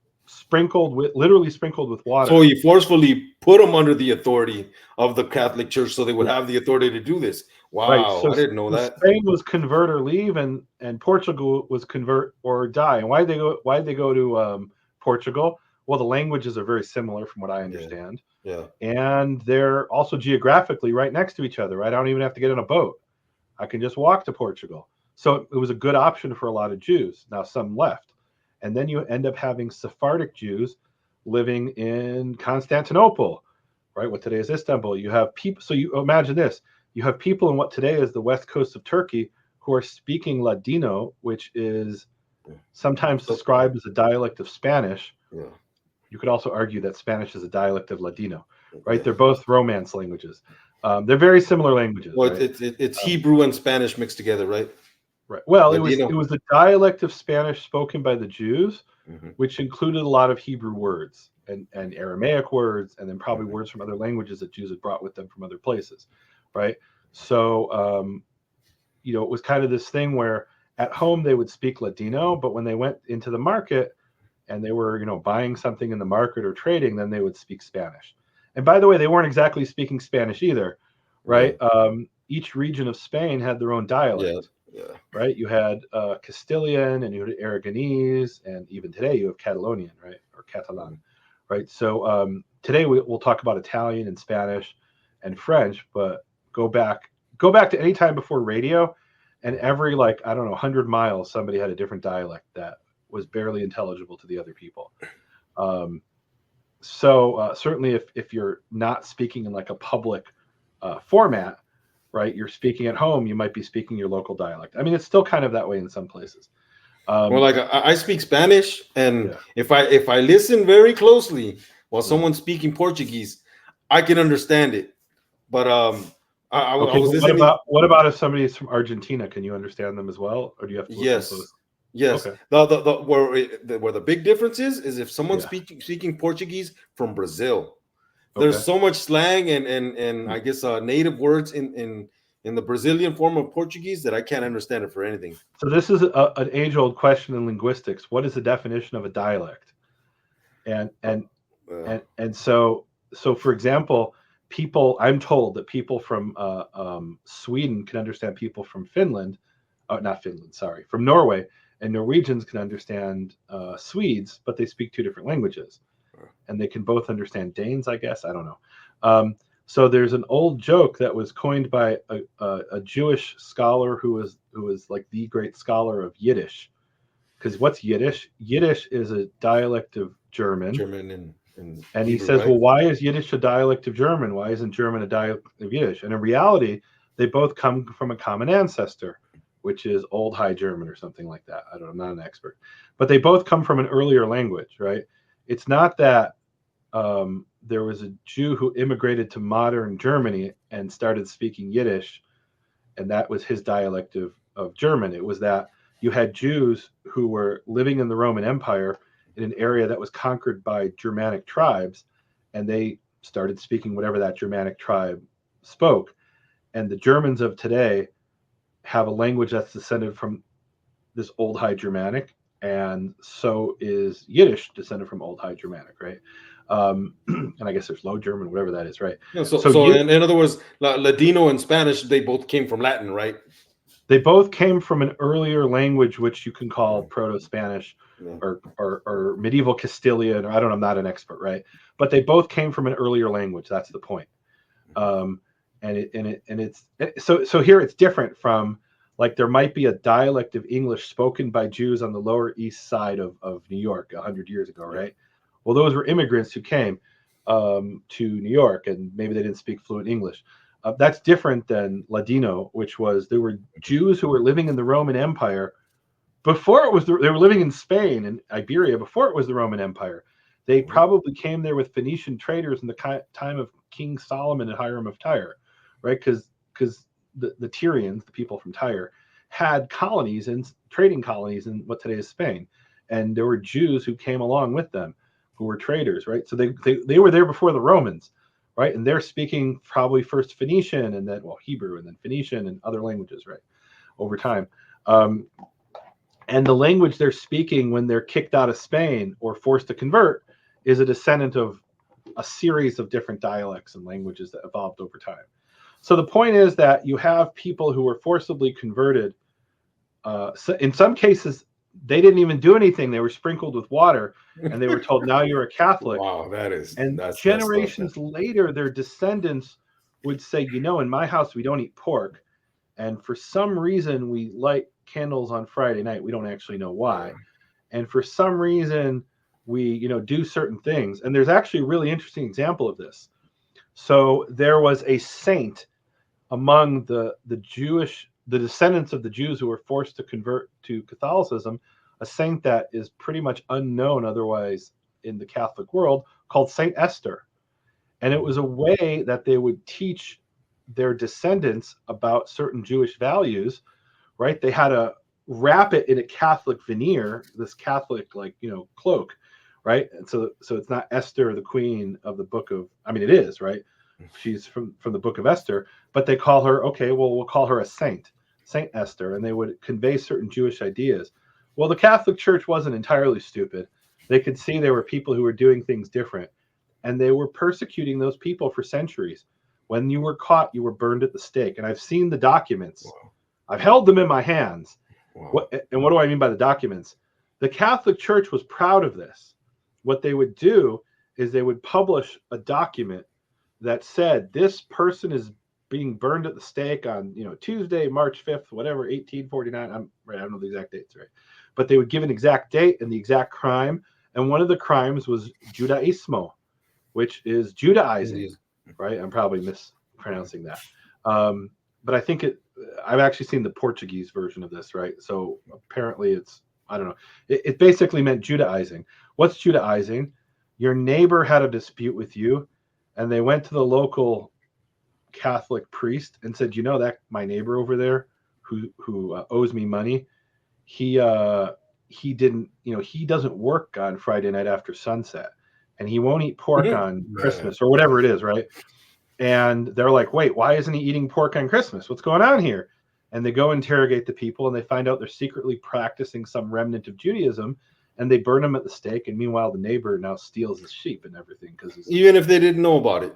literally sprinkled with water. So he forcefully put them under the authority of the Catholic Church so they would have the authority to do this. Wow, right. So I didn't know that. Spain was convert or leave, and Portugal was convert or die. And why'd they go to Portugal? Well, the languages are very similar from what I Yeah. understand. Yeah. And they're also geographically right next to each other, right? I don't even have to get in a boat. I can just walk to Portugal. So it was a good option for a lot of Jews. Now some left. And then you end up having Sephardic Jews living in Constantinople, right? What today is Istanbul. You have people, so you imagine this. You have people in what today is the west coast of Turkey who are speaking Ladino, which is sometimes described as a dialect of Spanish. Yeah. You could also argue that Spanish is a dialect of Ladino, right? Yeah. They're both Romance languages. They're very similar languages, Well, right? it's Hebrew and Spanish mixed together, right? Right. Well, Ladino. it was a dialect of Spanish spoken by the Jews, Mm-hmm. which included a lot of Hebrew words and Aramaic words, and then probably Mm-hmm. words from other languages that Jews had brought with them from other places, right? So, you know, it was kind of this thing where at home they would speak Ladino, but when they went into the market and they were, you know, buying something in the market or trading, then they would speak Spanish. And by the way, they weren't exactly speaking Spanish either, right? Yeah. Each region of Spain had their own dialect. Yeah. Right? You had Castilian and you had Aragonese, and even today you have Catalonian, right? Or Catalan, right? So today we'll talk about Italian and Spanish and French, but go back to any time before radio, and every, like, I don't know, 100 miles, somebody had a different dialect that was barely intelligible to the other people. So certainly if you're not speaking in like a public format, right, you're speaking at home, you might be speaking your local dialect. I mean, it's still kind of that way in some places. Well, like I speak Spanish, and Yeah. if I listen very closely while Yeah. someone's speaking Portuguese, I can understand it. But I Okay, was but listening. what about if somebody's from Argentina? Can you understand them as well, or do you have to listen closely? Yes. Okay. Where the big difference is if someone's Yeah. speaking Portuguese from Brazil. Okay. There's so much slang and I guess native words in the Brazilian form of Portuguese that I can't understand it for anything. So this is an age-old question in linguistics. What is the definition of a dialect? And so for example, I'm told that people from Sweden can understand people from Finland, not Finland, sorry, from Norway, and Norwegians can understand Swedes, but they speak two different languages, and they can both understand Danes, I guess. I don't know. So there's an old joke that was coined by a Jewish scholar who was like the great scholar of Yiddish. Because what's Yiddish? Yiddish is a dialect of German. And Hebrew, he says, right? well, why is Yiddish a dialect of German? Why isn't German a dialect of Yiddish? And in reality, they both come from a common ancestor, which is Old High German or something like that. I don't know, I'm not an expert. But they both come from an earlier language, right? It's not that there was a Jew who immigrated to modern Germany and started speaking Yiddish, and that was his dialect of German. It was that you had Jews who were living in the Roman Empire in an area that was conquered by Germanic tribes, and they started speaking whatever that Germanic tribe spoke. And the Germans of today have a language that's descended from this Old High Germanic, and so is Yiddish descended from Old High Germanic, right? And I guess there's Low German, whatever that is, right? Yeah, so in other words, Ladino and Spanish, they both came from Latin, right? They both came from an earlier language, which you can call Proto-Spanish or medieval Castilian. Or I don't know, I'm not an expert, right? But they both came from an earlier language. That's the point. So here it's different from, like, there might be a dialect of English spoken by Jews on the Lower East Side of New York 100 years ago, right? Well, those were immigrants who came to New York, and maybe they didn't speak fluent English. That's different than Ladino, which was, there were Jews who were living in the Roman Empire before it was, they were living in Spain and Iberia before it was the Roman Empire. They probably came there with Phoenician traders in the time of King Solomon and Hiram of Tyre, right? Because the Tyrians, the people from Tyre, had colonies and trading colonies in what today is Spain, and there were Jews who came along with them who were traders, right? So they were there before the Romans, right? And they're speaking probably first Phoenician and then, well, Hebrew and then Phoenician and other languages, right, over time. And the language they're speaking when they're kicked out of Spain or forced to convert is a descendant of a series of different dialects and languages that evolved over time. So the point is that you have people who were forcibly converted. So in some cases, they didn't even do anything. They were sprinkled with water, and they were told, now you're a Catholic. Wow, And that's messed up. generations later, their descendants would say, in my house, we don't eat pork. And for some reason, we light candles on Friday night. We don't actually know why. Yeah. And for some reason, we, do certain things. And there's actually a really interesting example of this. So there was a saint among the descendants of the Jews who were forced to convert to Catholicism, a saint that is pretty much unknown otherwise in the Catholic world, called Saint Esther. And it was a way that they would teach their descendants about certain Jewish values, right? They had to wrap it in a Catholic veneer, this Catholic, cloak, right? And so it's not Esther, the queen of the book of, it is, right? She's from the book of Esther, but they call her, we'll call her a saint, Saint Esther, and they would convey certain Jewish ideas. Well, the Catholic Church wasn't entirely stupid. They could see there were people who were doing things different, and they were persecuting those people for centuries. When you were caught, you were burned at the stake. And I've seen the documents. Wow. I've held them in my hands. Wow. What do I mean by the documents? The Catholic Church was proud of this. What they would do is they would publish a document that said this person is being burned at the stake on Tuesday, March 5th, whatever, 1849. I don't know the exact dates, right? But they would give an exact date and the exact crime. And one of the crimes was Judaismo, which is Judaizing, right? I'm probably mispronouncing that. But I think I've actually seen the Portuguese version of this, right? So apparently I don't know. It basically meant Judaizing. What's Judaizing? Your neighbor had a dispute with you, and they went to the local Catholic priest and said, that my neighbor over there who owes me money, he didn't, he doesn't work on Friday night after sunset, and he won't eat pork on Christmas or whatever it is, right? And they're like, wait, why isn't he eating pork on Christmas? What's going on here? And they go interrogate the people, and they find out they're secretly practicing some remnant of Judaism, and they burn him at the stake. And meanwhile, the neighbor now steals his sheep and everything. Even if they didn't know about it,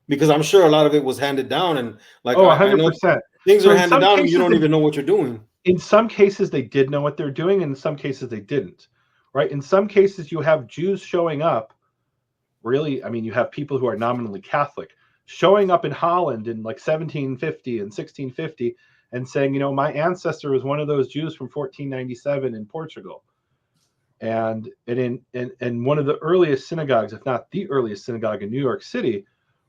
because I'm sure a lot of it was handed down, and 100%. Things are handed down and you don't even know what you're doing. In some cases, they did know what they're doing, and in some cases, they didn't, right? In some cases, you have Jews showing up. Really, you have people who are nominally Catholic showing up in Holland in 1750 and 1650 and saying, my ancestor was one of those Jews from 1497 in Portugal. And one of the earliest synagogues, if not the earliest synagogue in New York City,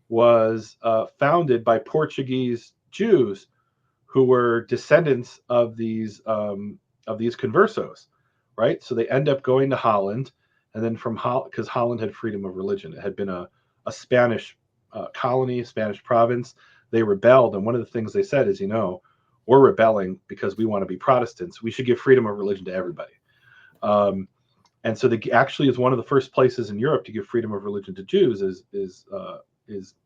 was founded by Portuguese Jews who were descendants of these conversos, right? So they end up going to Holland, and then because Holland had freedom of religion. It had been a Spanish colony, Spanish province. They rebelled, and one of the things they said is, we're rebelling because we want to be Protestants. We should give freedom of religion to everybody. And so actually is one of the first places in Europe to give freedom of religion to Jews is the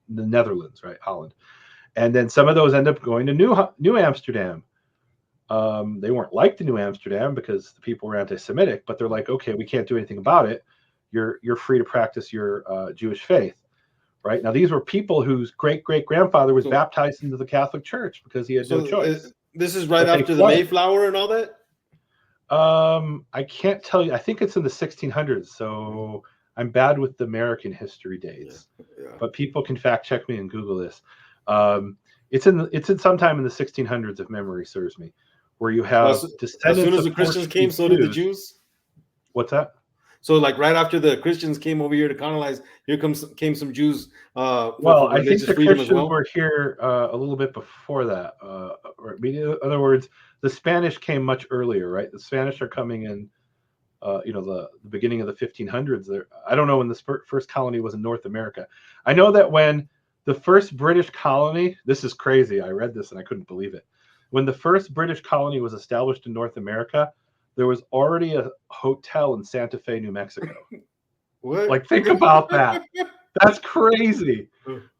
Netherlands, right? Holland. And then some of those end up going to New Amsterdam. They weren't like the New Amsterdam because the people were anti-Semitic, but they're like, okay, we can't do anything about it. You're free to practice your Jewish faith, right? Now, these were people whose great-great-grandfather was baptized into the Catholic Church because he had no choice. This is right after the Mayflower and all that? I can't tell you. I think it's in the 1600s, so I'm bad with the American history dates. Yeah. But people can fact check me and Google this. It's in sometime in the 1600s, if memory serves me, where you have descendants. As soon as the Christians came, so did the Jews. What's that? So, right after the Christians came over here to colonize, came some Jews. For I think the Christians were here a little bit before that. In other words, the Spanish came much earlier, right? The Spanish are coming in, the beginning of the 1500s. I don't know when the first colony was in North America. I know that when the first British colony, this is crazy. I read this and I couldn't believe it. When the first British colony was established in North America, there was already a hotel in Santa Fe, New Mexico. What? Think about that. That's crazy.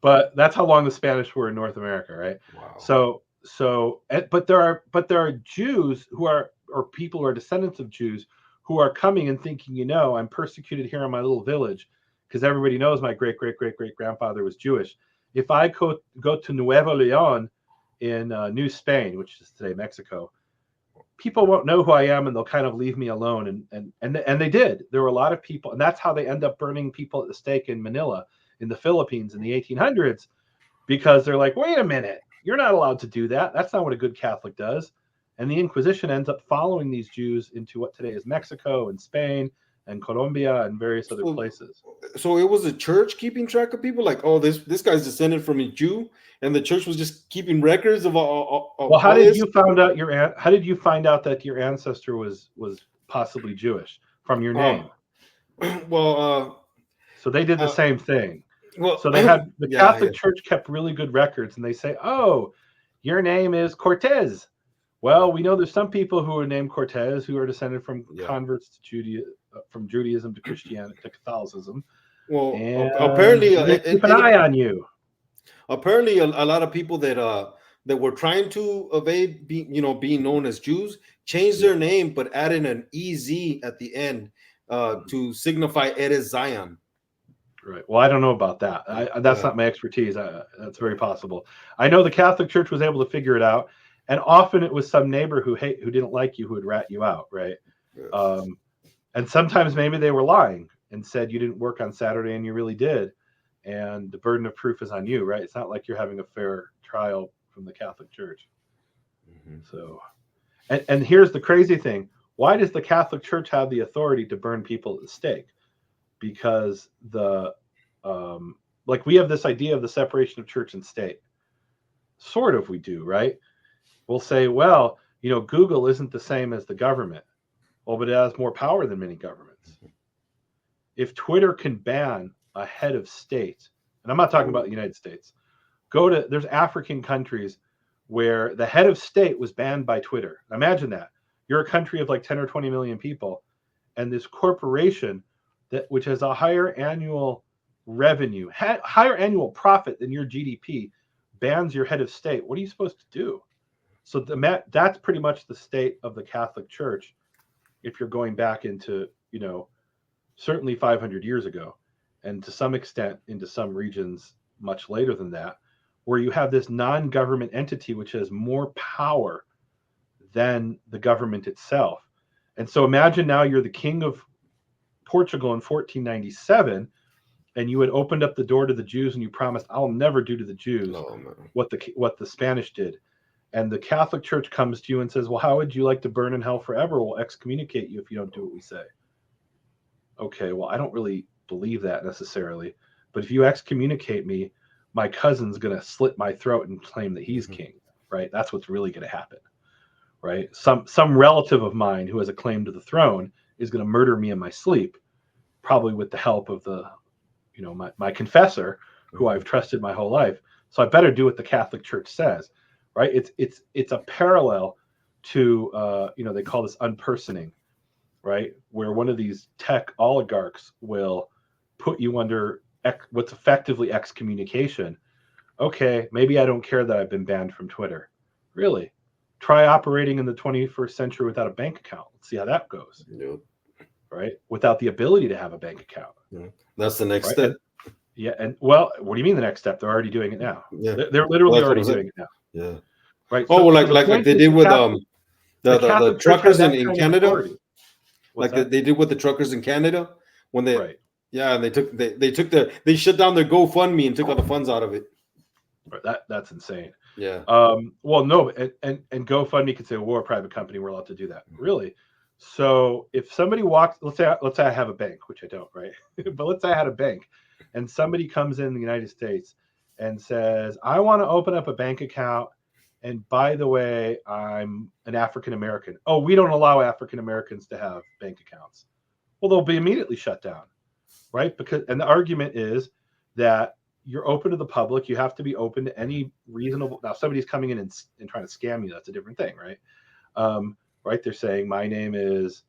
But that's how long the Spanish were in North America, right? Wow. But there are Jews or people who are descendants of Jews who are coming and thinking, I'm persecuted here in my little village because everybody knows my great-great-great-great-grandfather was Jewish. If I go to Nuevo León in New Spain, which is today Mexico, people won't know who I am, and they'll kind of leave me alone. And they did. There were a lot of people, and that's how they end up burning people at the stake in Manila, in the Philippines, in the 1800s, because they're like, wait a minute, you're not allowed to do that. That's not what a good Catholic does. And the Inquisition ends up following these Jews into what today is Mexico and Spain and Colombia and various other places. So it was a church keeping track of people, like, oh, this guy's descended from a Jew, and the church was just keeping records of all. Well, how did you find out that your ancestor was possibly Jewish from your name? So they did the same thing. Well, so they had the Catholic Church kept really good records, and they say, oh, your name is Cortez. Well, we know there's some people who are named Cortez who are descended from converts to Judaism to Christianity to Catholicism. Well, apparently, keep an eye on you. Apparently, a lot of people that were trying to evade being known as Jews changed their name, but added an EZ at the end to signify Eres Zion. Right. Well, I don't know about that. That's not my expertise. That's very possible. I know the Catholic Church was able to figure it out. And often it was some neighbor who didn't like you, who would rat you out, right? Yes. And sometimes maybe they were lying and said you didn't work on Saturday and you really did, and the burden of proof is on you, right? It's not like you're having a fair trial from the Catholic Church. Mm-hmm. So, and here's the crazy thing: why does the Catholic Church have the authority to burn people at the stake? Because we have this idea of the separation of church and state. Sort of, we do, right? We'll say, well, Google isn't the same as the government. Well, but it has more power than many governments. If Twitter can ban a head of state, and I'm not talking about the United States, there's African countries where the head of state was banned by Twitter. Imagine that. You're a country of like 10 or 20 million people, and this corporation which has a higher annual revenue, higher annual profit than your GDP, bans your head of state. What are you supposed to do? So that's pretty much the state of the Catholic Church, if you're going back into, certainly 500 years ago, and to some extent into some regions much later than that, where you have this non-government entity which has more power than the government itself. And so imagine now you're the king of Portugal in 1497, and you had opened up the door to the Jews, and you promised, I'll never do to the Jews what the Spanish did. And the Catholic Church comes to you and says, well, how would you like to burn in hell forever? We'll excommunicate you if you don't do what we say. Okay, well, I don't really believe that necessarily. But if you excommunicate me, my cousin's going to slit my throat and claim that he's king, right? That's what's really going to happen, right? Some relative of mine who has a claim to the throne is going to murder me in my sleep, probably with the help of my confessor, who I've trusted my whole life. So I better do what the Catholic Church says. Right, it's a parallel to they call this unpersoning, right? Where one of these tech oligarchs will put you under what's effectively excommunication. Okay, maybe I don't care that I've been banned from Twitter. Really, try operating in the 21st century without a bank account. Let's see how that goes. Yep. Right, without the ability to have a bank account. Yeah. That's the next step. And well, what do you mean the next step? They're already doing it now. Yeah. They're literally already doing it now. Yeah. Right. Oh, well, like they did with the truckers in Canada. Like they did with the truckers in Canada when they and they shut down their GoFundMe and took all the funds out of it. Right. That's insane. Yeah. Well, no, and GoFundMe could say, well, we're a private company, we're allowed to do that. Really? So if somebody walks, let's say I have a bank, which I don't, right? But let's say I had a bank, and somebody comes in the United States and says, I want to open up a bank account. And by the way, I'm an African American. Oh, we don't allow African Americans to have bank accounts. Well, they'll be immediately shut down, right? And the argument is that you're open to the public. You have to be open to any reasonable. Now, somebody's coming in and trying to scam you. That's a different thing, right? Right? They're saying my name is,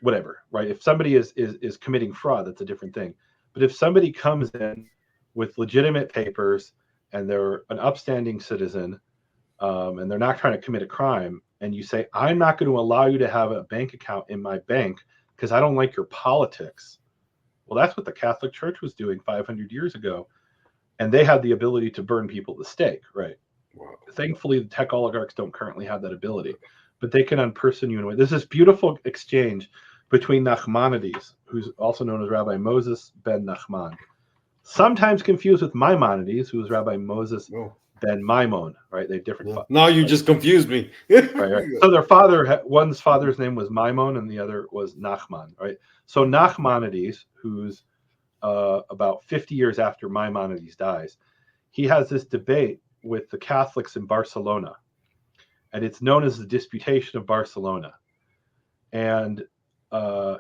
whatever, right? If somebody is committing fraud, that's a different thing. But if somebody comes in with legitimate papers, and they're an upstanding citizen, and they're not trying to commit a crime, and you say, I'm not going to allow you to have a bank account in my bank because I don't like your politics. Well, that's what the Catholic Church was doing 500 years ago, and they had the ability to burn people at the stake, right? Wow. Thankfully, the tech oligarchs don't currently have that ability, but they can unperson you in a way. There's this beautiful exchange between Nachmanides, who's also known as Rabbi Moses ben Nachman, sometimes confused with Maimonides, who was Rabbi Moses Oh, ben Maimon, right? They have different, yeah. Now you like, just confused me. right. So their father, one's father's name was Maimon, and the other was Nachman, right? So Nachmanides, who's about 50 years after Maimonides dies, he has this debate with the Catholics in Barcelona, and it's known as the Disputation of Barcelona. And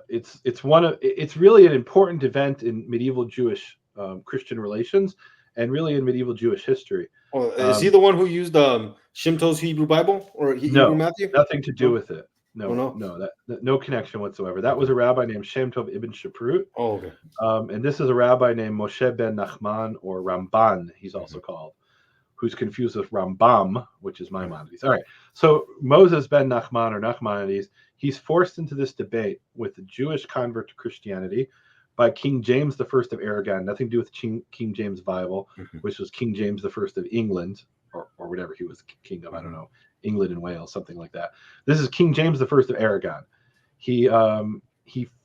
it's really an important event in medieval Jewish Christian relations, and really in medieval Jewish history. Oh, is he the one who used Shimto's Hebrew Bible or Hebrew No, Matthew? nothing to do No? with it. Oh, No, no. no, that no connection whatsoever. That was Okay. a rabbi named Shem Tov ibn Shaprut, Oh, okay. and this is a rabbi named Moshe ben Nachman, or Ramban, he's also called, who's confused with Rambam, which is Maimonides. All right, so Moses ben Nachman, or Nachmanides, he's forced into this debate with the Jewish convert to Christianity by King James I of Aragon, nothing to do with King James Bible, which was King James I of England, or whatever he was king of, I don't know, England and Wales, something like that. This is King James I of Aragon. He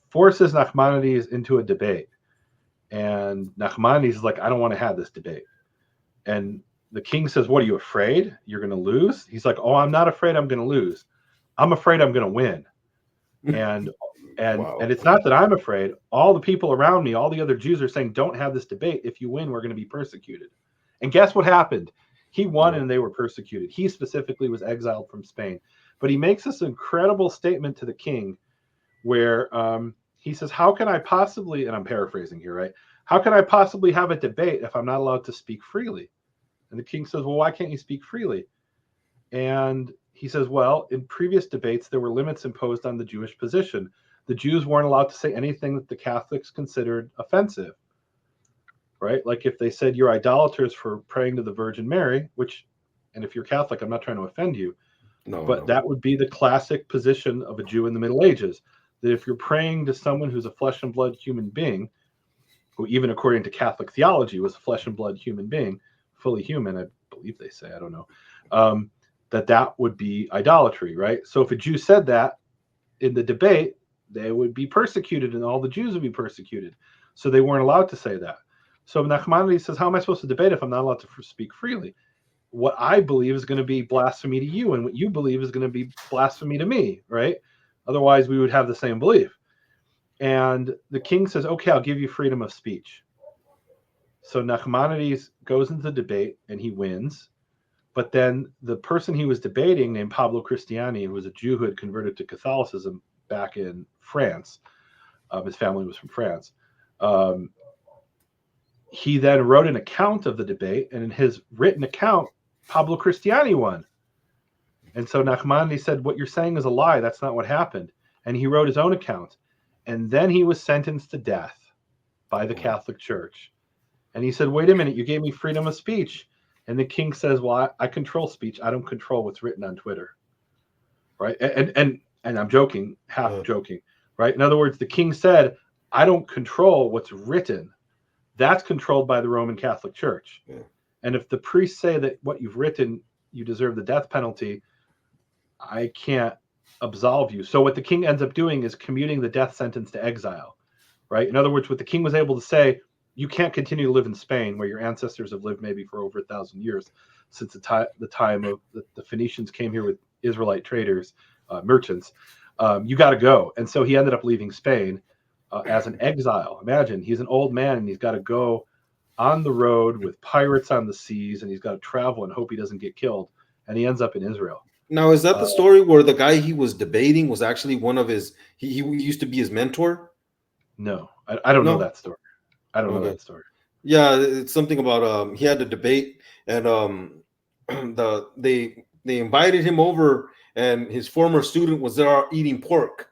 forces Nachmanides into a debate, and Nachmanides is like, I don't want to have this debate. And the king says, what, are you afraid you're going to lose? He's like, oh, I'm not afraid I'm going to lose. I'm afraid I'm going to win. And Wow. it's not that I'm afraid. All the people around me, all the other Jews are saying, don't have this debate. If you win, we're going to be persecuted. And guess what happened? He won, and they were persecuted. He specifically was exiled from Spain. But he makes this incredible statement to the king where he says, how can I possibly, and I'm paraphrasing here, right? How can I possibly have a debate if I'm not allowed to speak freely? And the king says, well, why can't you speak freely? And he says, well, in previous debates, there were limits imposed on the Jewish position. The Jews weren't allowed to say anything that the Catholics considered offensive, right? Like if they said you're idolaters for praying to the Virgin Mary, which, and if you're Catholic, I'm not trying to offend you, but that would be the classic position of a Jew in the Middle Ages, that if you're praying to someone who's a flesh and blood human being, who even according to Catholic theology was a flesh and blood human being, fully human, I believe they say, I don't know, that would be idolatry, right? So if a Jew said that in the debate, they would be persecuted, and all the Jews would be persecuted. So they weren't allowed to say that. So Nachmanides says, how am I supposed to debate if I'm not allowed to speak freely? What I believe is going to be blasphemy to you, and what you believe is going to be blasphemy to me, right? Otherwise, we would have the same belief. And the king says, okay, I'll give you freedom of speech. So Nachmanides goes into the debate, and he wins. But then the person he was debating, named Pablo Cristiani, who was a Jew who had converted to Catholicism back in France, his family was from France, he then wrote an account of the debate, and in his written account, Pablo Cristiani won. And so Nachmanides said, what you're saying is a lie. That's not what happened. And he wrote his own account. And then he was sentenced to death by the Catholic Church. And he said, wait a minute, you gave me freedom of speech. And the king says, well, I control speech. I don't control what's written on Twitter. Right. And I'm joking, half joking. Right. In other words, the king said, I don't control what's written. That's controlled by the Roman Catholic Church. Yeah. And if the priests say that what you've written, you deserve the death penalty, I can't absolve you. So what the king ends up doing is commuting the death sentence to exile. Right. In other words, what the king was able to say, you can't continue to live in Spain, where your ancestors have lived maybe for over 1,000 years, since the time of the Phoenicians came here with Israelite traders, merchants. You got to go. And so he ended up leaving Spain as an exile. Imagine, he's an old man, and he's got to go on the road with pirates on the seas, and he's got to travel and hope he doesn't get killed. And he ends up in Israel. Now, is that the story where the guy he was debating was actually one of his, he used to be his mentor? No, I don't know that story. I don't know that story. Yeah, it's something about he had a debate, and they invited him over, and his former student was there eating pork,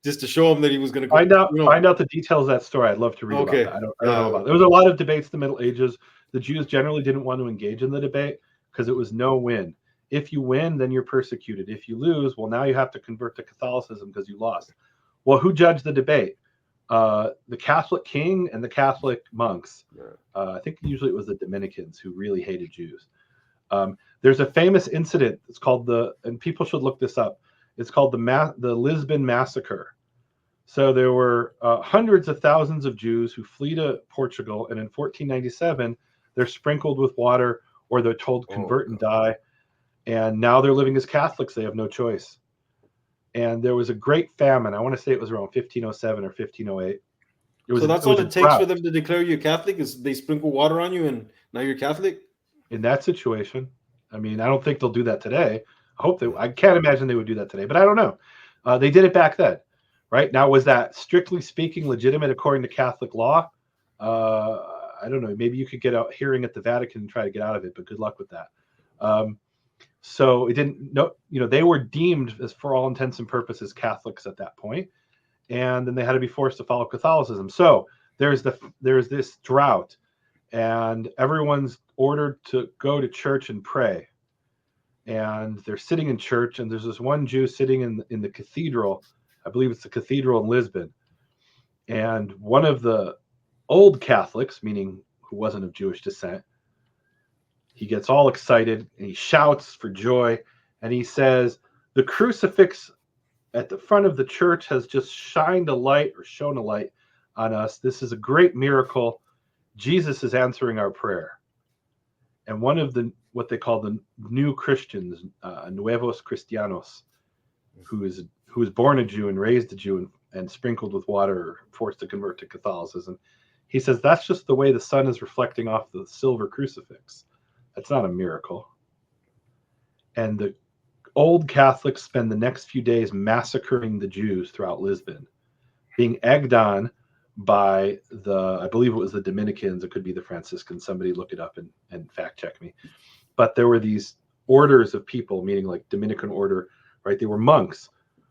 just to show him that he was going to find out the details of that story. I'd love to read about that. I don't know about it. There was a lot of debates in the Middle Ages. The Jews generally didn't want to engage in the debate because it was no win. If you win, then you're persecuted. If you lose, well, now you have to convert to Catholicism because you lost. Well, who judged the debate? The Catholic king and the Catholic monks. I think usually it was the Dominicans who really hated Jews. There's a famous incident. It's called and people should look this up. It's called the Lisbon Massacre. So there were hundreds of thousands of Jews who flee to Portugal, and in 1497, they're sprinkled with water, or they're told convert and die. And now they're living as Catholics. They have no choice. And there was a great famine. I want to say it was around 1507 or 1508. So that's all it takes for them to declare you Catholic is they sprinkle water on you and now you're Catholic? In that situation. I mean, I don't think they'll do that today. I can't imagine they would do that today, but I don't know. They did it back then, right? Now, was that strictly speaking legitimate according to Catholic law? I don't know. Maybe you could get a hearing at the Vatican and try to get out of it, but good luck with that. So it didn't. No, they were deemed, as for all intents and purposes, Catholics at that point, and then they had to be forced to follow Catholicism. So there's this drought, and everyone's ordered to go to church and pray. And they're sitting in church, and there's this one Jew sitting in the cathedral. I believe it's the cathedral in Lisbon. And one of the old Catholics, meaning who wasn't of Jewish descent, he gets all excited and he shouts for joy. And he says, the crucifix at the front of the church has just shone a light on us. This is a great miracle. Jesus is answering our prayer. And one of what they call the new Christians, Nuevos Cristianos, who was born a Jew and raised a Jew and sprinkled with water or forced to convert to Catholicism, he says that's just the way the sun is reflecting off the silver crucifix. That's not a miracle. And the old Catholics spend the next few days massacring the Jews throughout Lisbon, being egged on by I believe it was the Dominicans, it could be the Franciscans, somebody look it up and fact check me. But there were these orders of people, meaning like Dominican order, right? They were monks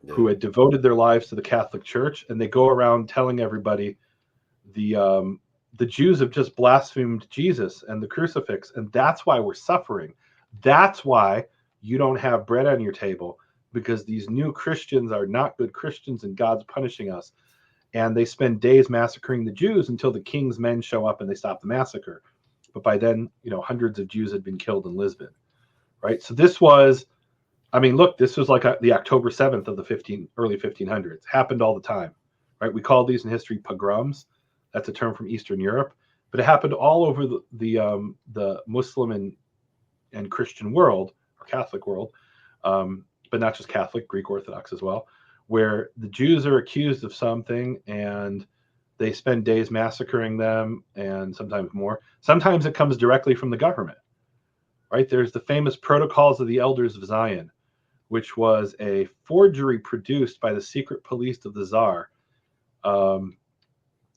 who had devoted their lives to the Catholic Church, and they go around telling everybody the Jews have just blasphemed Jesus and the crucifix, and that's why we're suffering. That's why you don't have bread on your table, because these new Christians are not good Christians and God's punishing us. And they spend days massacring the Jews until the king's men show up and they stop the massacre. But by then, hundreds of Jews had been killed in Lisbon, right? So this was, this was like the October 7th of the early 1500s. Happened all the time, right? We call these in history pogroms. That's a term from Eastern Europe. But it happened all over the Muslim and Christian world, or Catholic world, but not just Catholic, Greek Orthodox as well, where the Jews are accused of something and they spend days massacring them, and sometimes more. Sometimes it comes directly from the government, right? There's the famous Protocols of the Elders of Zion, which was a forgery produced by the secret police of the Tsar.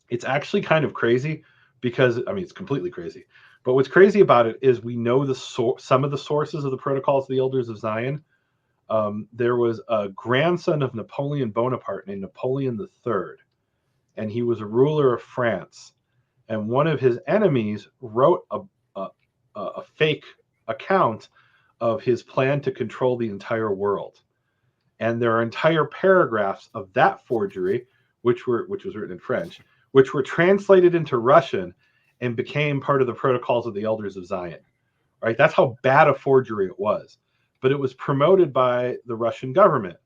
It's actually kind of crazy because, it's completely crazy. But what's crazy about it is we know some of the sources of the Protocols of the Elders of Zion. There was a grandson of Napoleon Bonaparte named Napoleon III, and he was a ruler of France. And one of his enemies wrote a fake account of his plan to control the entire world. And there are entire paragraphs of that forgery, which was written in French, which were translated into Russian and became part of the Protocols of the Elders of Zion. Right? That's how bad a forgery it was. But it was promoted by the Russian government,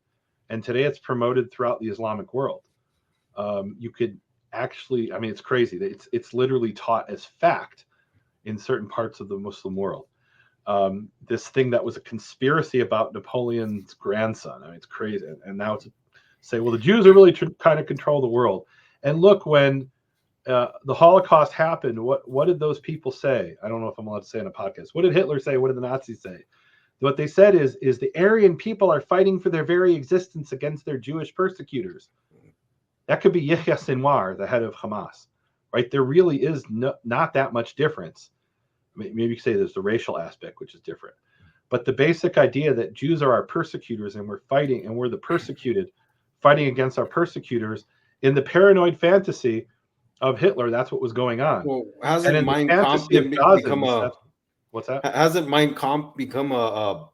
and today it's promoted throughout the Islamic world. You could actually, it's crazy. It's literally taught as fact in certain parts of the Muslim world. This thing that was a conspiracy about Napoleon's grandson. It's crazy. And now it's say, well, the Jews are really trying to control the world. And look, when the Holocaust happened, what did those people say? I don't know if I'm allowed to say on a podcast. What did Hitler say? What did the Nazis say? What they said is the Aryan people are fighting for their very existence against their Jewish persecutors. That could be Yahya Sinwar, the head of Hamas, right? There really is not that much difference. Maybe you could say there's the racial aspect, which is different. But the basic idea that Jews are our persecutors and we're fighting and we're the persecuted, fighting against our persecutors, in the paranoid fantasy of Hitler, that's what was going on. Well, hasn't Mein Kampf become a... What's that? Hasn't Mein Kampf become a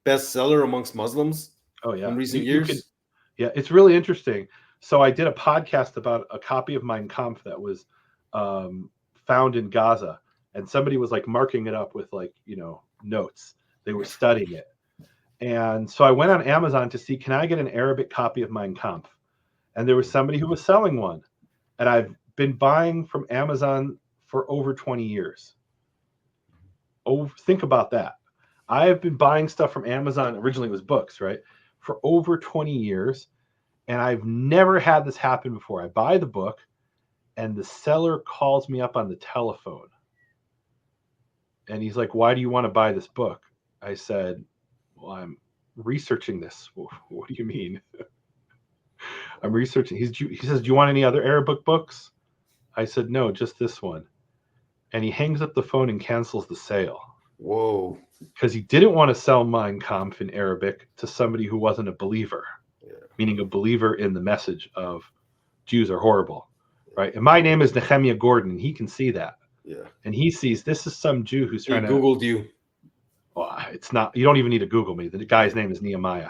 bestseller amongst Muslims? Oh yeah, in recent years. It's really interesting. So I did a podcast about a copy of Mein Kampf that was found in Gaza, and somebody was like marking it up with notes. They were studying it. And so I went on Amazon to see, can I get an Arabic copy of Mein Kampf? And there was somebody who was selling one. And I've been buying from Amazon for over 20 years. Oh, think about that. I have been buying stuff from Amazon. Originally it was books, right? For over 20 years. And I've never had this happen before. I buy the book and the seller calls me up on the telephone. And he's like, why do you want to buy this book? I said, well, I'm researching this. What do you mean? I'm researching. He says, do you want any other Arabic books? I said, no, just this one. And he hangs up the phone and cancels the sale. Whoa. Because he didn't want to sell Mein Kampf in Arabic to somebody who wasn't a believer, meaning a believer in the message of Jews are horrible, right? And my name is Nehemia Gordon, and he can see that. Yeah. And he sees this is some Jew who's trying to. Googled you. Well, it's not. You don't even need to Google me. The guy's name is Nehemiah.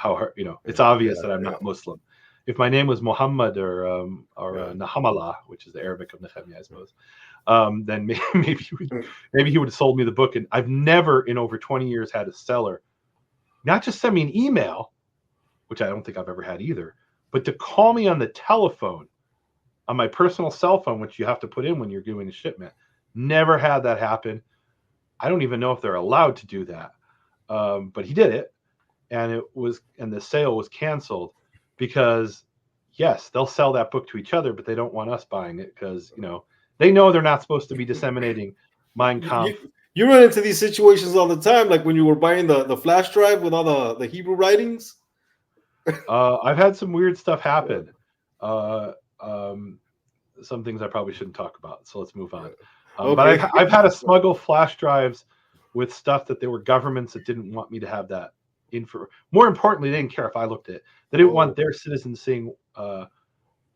It's obvious that I'm not Muslim. If my name was Muhammad or Nahamallah, which is the Arabic of Nehemiah, I suppose, then maybe he would have sold me the book. And I've never in over 20 years had a seller not just send me an email, which I don't think I've ever had either, but to call me on the telephone on my personal cell phone, which you have to put in when you're doing a shipment. Never had that happen. I don't even know if they're allowed to do that. But he did it, and the sale was canceled because, yes, they'll sell that book to each other, but they don't want us buying it because, they know they're not supposed to be disseminating Mein Kampf. You run into these situations all the time, like when you were buying the flash drive with all the Hebrew writings. I've had some weird stuff happen. Some things I probably shouldn't talk about, so let's move on. Okay. But I've had to smuggle flash drives with stuff that there were governments that didn't want me to have that info. More importantly, they didn't care if I looked at it. They didn't want their citizens seeing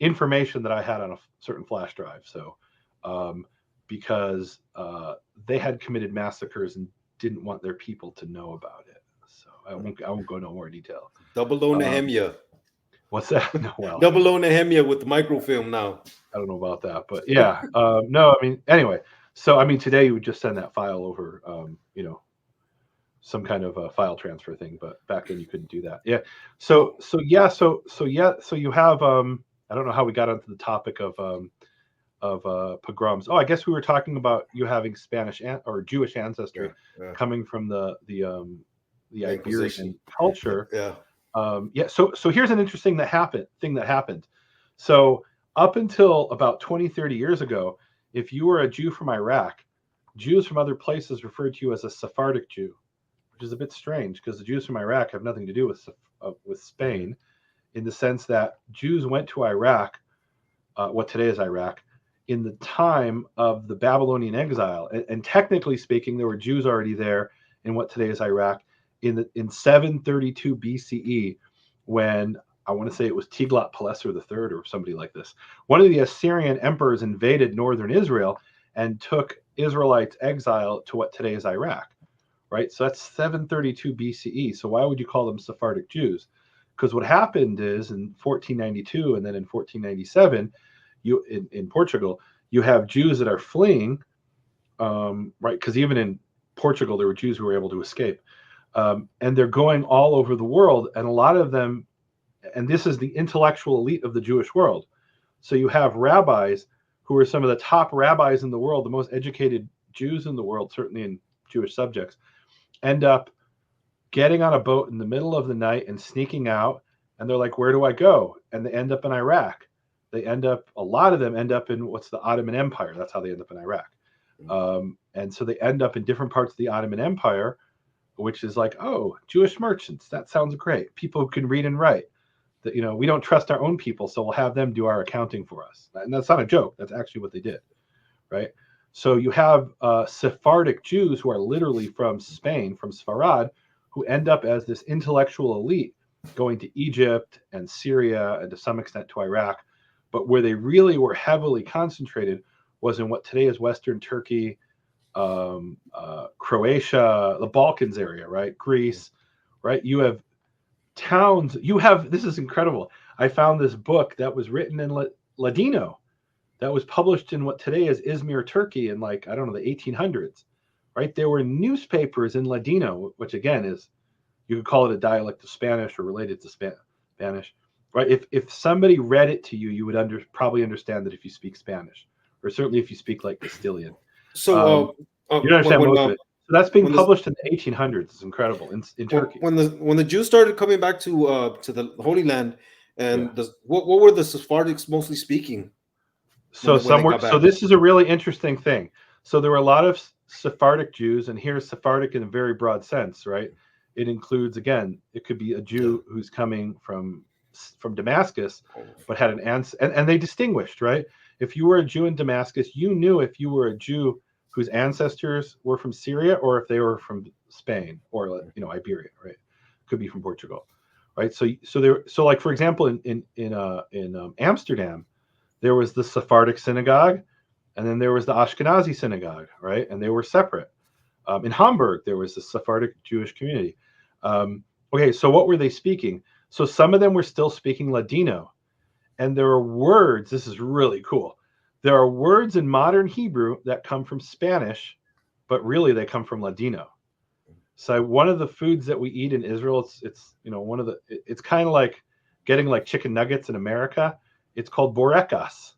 information that I had on a certain flash drive. So because they had committed massacres and didn't want their people to know about it. So I won't go into more detail. Double O Nehemia. What's that? No, well, Double O Nehemia with microfilm now. I don't know about that, but yeah. No, I mean, anyway. So, I mean, today you would just send that file over, some kind of a file transfer thing, but back then you couldn't do that. Yeah. So you have, I don't know how we got onto the topic of pogroms. Oh, I guess we were talking about you having Spanish or Jewish ancestry coming from the Iberian culture. Yeah. So here's an interesting thing that happened. So up until about 20, 30 years ago, if you were a Jew from Iraq, Jews from other places referred to you as a Sephardic Jew, which is a bit strange because the Jews from Iraq have nothing to do with Spain, in the sense that Jews went to Iraq, what today is Iraq, in the time of the Babylonian exile. And technically speaking, there were Jews already there in what today is Iraq in 732 BCE, when I want to say it was Tiglath-Pileser III or somebody like this. One of the Assyrian emperors invaded northern Israel and took Israelites exile to what today is Iraq, right? So that's 732 BCE. So why would you call them Sephardic Jews? Because what happened is in 1492 and then in 1497, in Portugal, you have Jews that are fleeing, right? Because even in Portugal, there were Jews who were able to escape. And they're going all over the world, and a lot of them, and this is the intellectual elite of the Jewish world. So you have rabbis who are some of the top rabbis in the world, the most educated Jews in the world, certainly in Jewish subjects, end up getting on a boat in the middle of the night and sneaking out, and they're like, where do I go? And they end up in Iraq. A lot of them end up in what's the Ottoman Empire. That's how they end up in Iraq. And so they end up in different parts of the Ottoman Empire, which is like, oh, Jewish merchants, that sounds great. People who can read and write. That, we don't trust our own people, so we'll have them do our accounting for us. And that's not a joke. That's actually what they did, right? So you have Sephardic Jews who are literally from Spain, from Sfarad, who end up as this intellectual elite going to Egypt and Syria and to some extent to Iraq. But where they really were heavily concentrated was in what today is Western Turkey, Croatia, the Balkans area, right? Greece, right? You have towns. This is incredible. I found this book that was written in Ladino that was published in what today is Izmir, Turkey in the 1800s, right? There were newspapers in Ladino, which again is, you could call it a dialect of Spanish or related to Spanish, right? If somebody read it to you, you would probably understand that if you speak Spanish, or certainly if you speak like Castilian. So You'd understand most of it. So that's being when this published in the 1800s. It's incredible in Turkey. when the Jews started coming back to the Holy Land, and what were the Sephardics mostly speaking So when they got so back? this is a really interesting thing. So there were a lot of Sephardic Jews, and here's Sephardic in a very broad sense, right? It includes, again, it could be a Jew who's coming from Damascus, but had an ancestor, and they distinguished, right? If you were a Jew in Damascus, you knew if you were a Jew whose ancestors were from Syria or if they were from Spain or Iberia, right? Could be from Portugal, right? So like for example, in Amsterdam, there was the Sephardic synagogue, and then there was the Ashkenazi synagogue, right? And they were separate. In Hamburg, there was the Sephardic Jewish community. Okay, so what were they speaking? So some of them were still speaking Ladino, and there are words. This is really cool. There are words in modern Hebrew that come from Spanish, but really they come from Ladino. So one of the foods that we eat in Israel, it's kind of like getting like chicken nuggets in America. It's called borekas,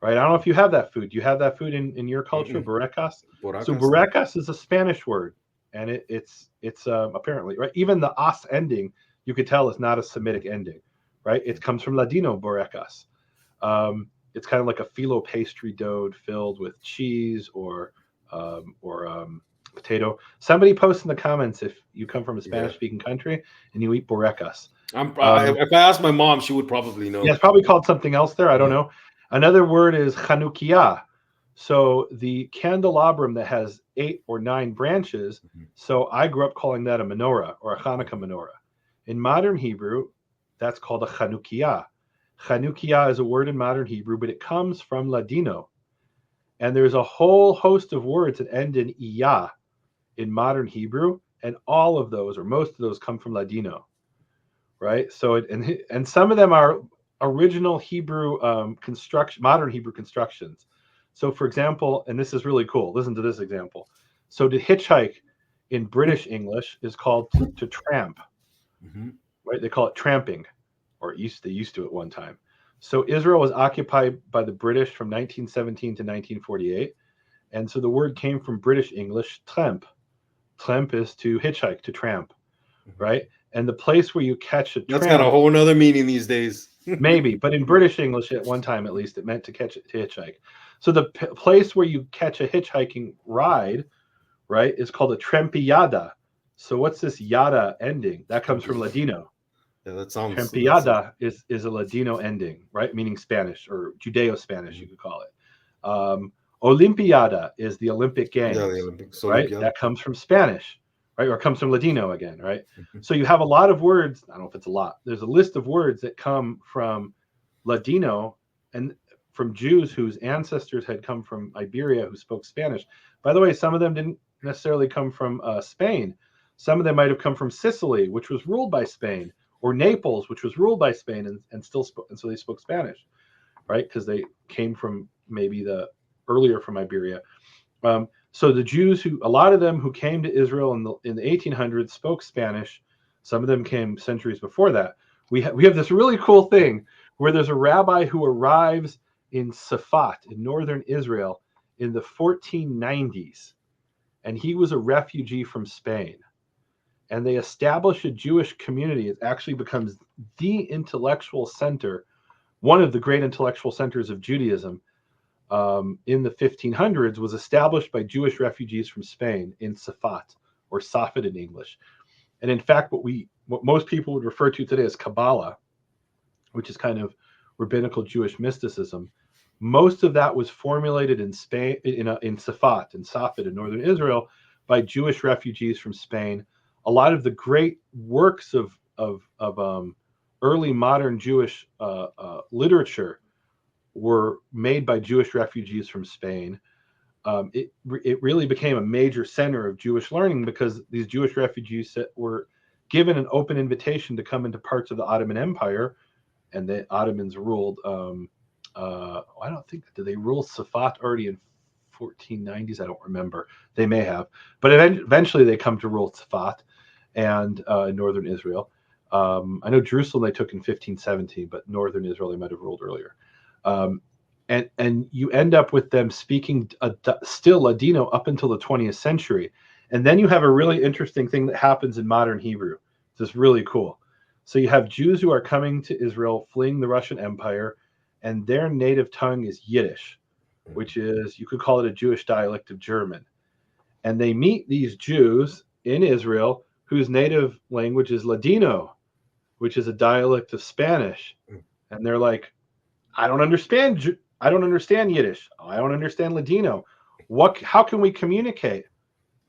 right? I don't know if you have that food. Do you have that food in your culture, borekas? So borekas is a Spanish word, and it's apparently, right. Even the as ending, you could tell, is not a Semitic ending, right? It comes from Ladino borekas. It's kind of like a phyllo pastry dough filled with cheese or potato. Somebody post in the comments if you come from a Spanish-speaking country and you eat borekas. If I asked my mom, she would probably know. Yeah, it's probably called something else there. I don't know. Another word is Chanukiah. So the candelabrum that has 8 or 9 branches. So I grew up calling that a menorah or a Hanukkah menorah. In modern Hebrew, that's called a Chanukiah. Chanukiah is a word in modern Hebrew, but it comes from Ladino. And there's a whole host of words that end in iyah in modern Hebrew, and all of those, or most of those, come from Ladino, right? So, and some of them are original Hebrew modern Hebrew constructions. So, for example, and this is really cool. Listen to this example. So, to hitchhike in British English is called to tramp, right? They call it tramping, or they used to at one time. So Israel was occupied by the British from 1917 to 1948. And so the word came from British English, tramp. Tramp is to hitchhike, to tramp, right? And the place where you catch a tramp. That's got a whole other meaning these days. Maybe, but in British English at one time, at least, it meant to hitchhike. So the place where you catch a hitchhiking ride, right, is called a trempiada. So what's this yada ending? That comes from Ladino. Yeah, that sounds. Trempiada is a Ladino ending, right? Meaning Spanish or Judeo-Spanish, you could call it. Olympiada is the Olympic Games, the Olympics, right? Olympiada. That comes from Spanish, right? Or comes from Ladino again, right? So you have a lot of words. I don't know if it's a lot. There's a list of words that come from Ladino and from Jews whose ancestors had come from Iberia who spoke Spanish. By the way, some of them didn't necessarily come from Spain. Some of them might have come from Sicily, which was ruled by Spain, or Naples, which was ruled by Spain, and still spoke, and so they spoke Spanish, right? Because they came from maybe earlier from Iberia. So the Jews a lot of them who came to Israel in the 1800s spoke Spanish. Some of them came centuries before that. We have this really cool thing where there's a rabbi who arrives in Safat in northern Israel in the 1490s, and he was a refugee from Spain. And they establish a Jewish community. It actually becomes the intellectual center, one of the great intellectual centers of Judaism in the 1500s, was established by Jewish refugees from Spain in Safat, or Safed in English. And in fact, what most people would refer to today as Kabbalah, which is kind of rabbinical Jewish mysticism, most of that was formulated in Spain, in Safat, in Safed in northern Israel, by Jewish refugees from Spain. A lot of the great works of early modern Jewish literature were made by Jewish refugees from Spain. It really became a major center of Jewish learning because these Jewish refugees were given an open invitation to come into parts of the Ottoman Empire, and the Ottomans ruled. I don't think, did they rule Safat already in 1490s. I don't remember. They may have, but eventually they come to rule Tzfat and in northern Israel. I know Jerusalem they took in 1517, but northern Israel they might have ruled earlier. And you end up with them speaking still Ladino up until the 20th century. And then you have a really interesting thing that happens in modern Hebrew. This is really cool. So you have Jews who are coming to Israel, fleeing the Russian Empire, and their native tongue is Yiddish, which is, you could call it a Jewish dialect of German. And they meet these Jews in Israel whose native language is Ladino, which is a dialect of Spanish. And they're like, I don't understand Yiddish. I don't understand Ladino. How can we communicate?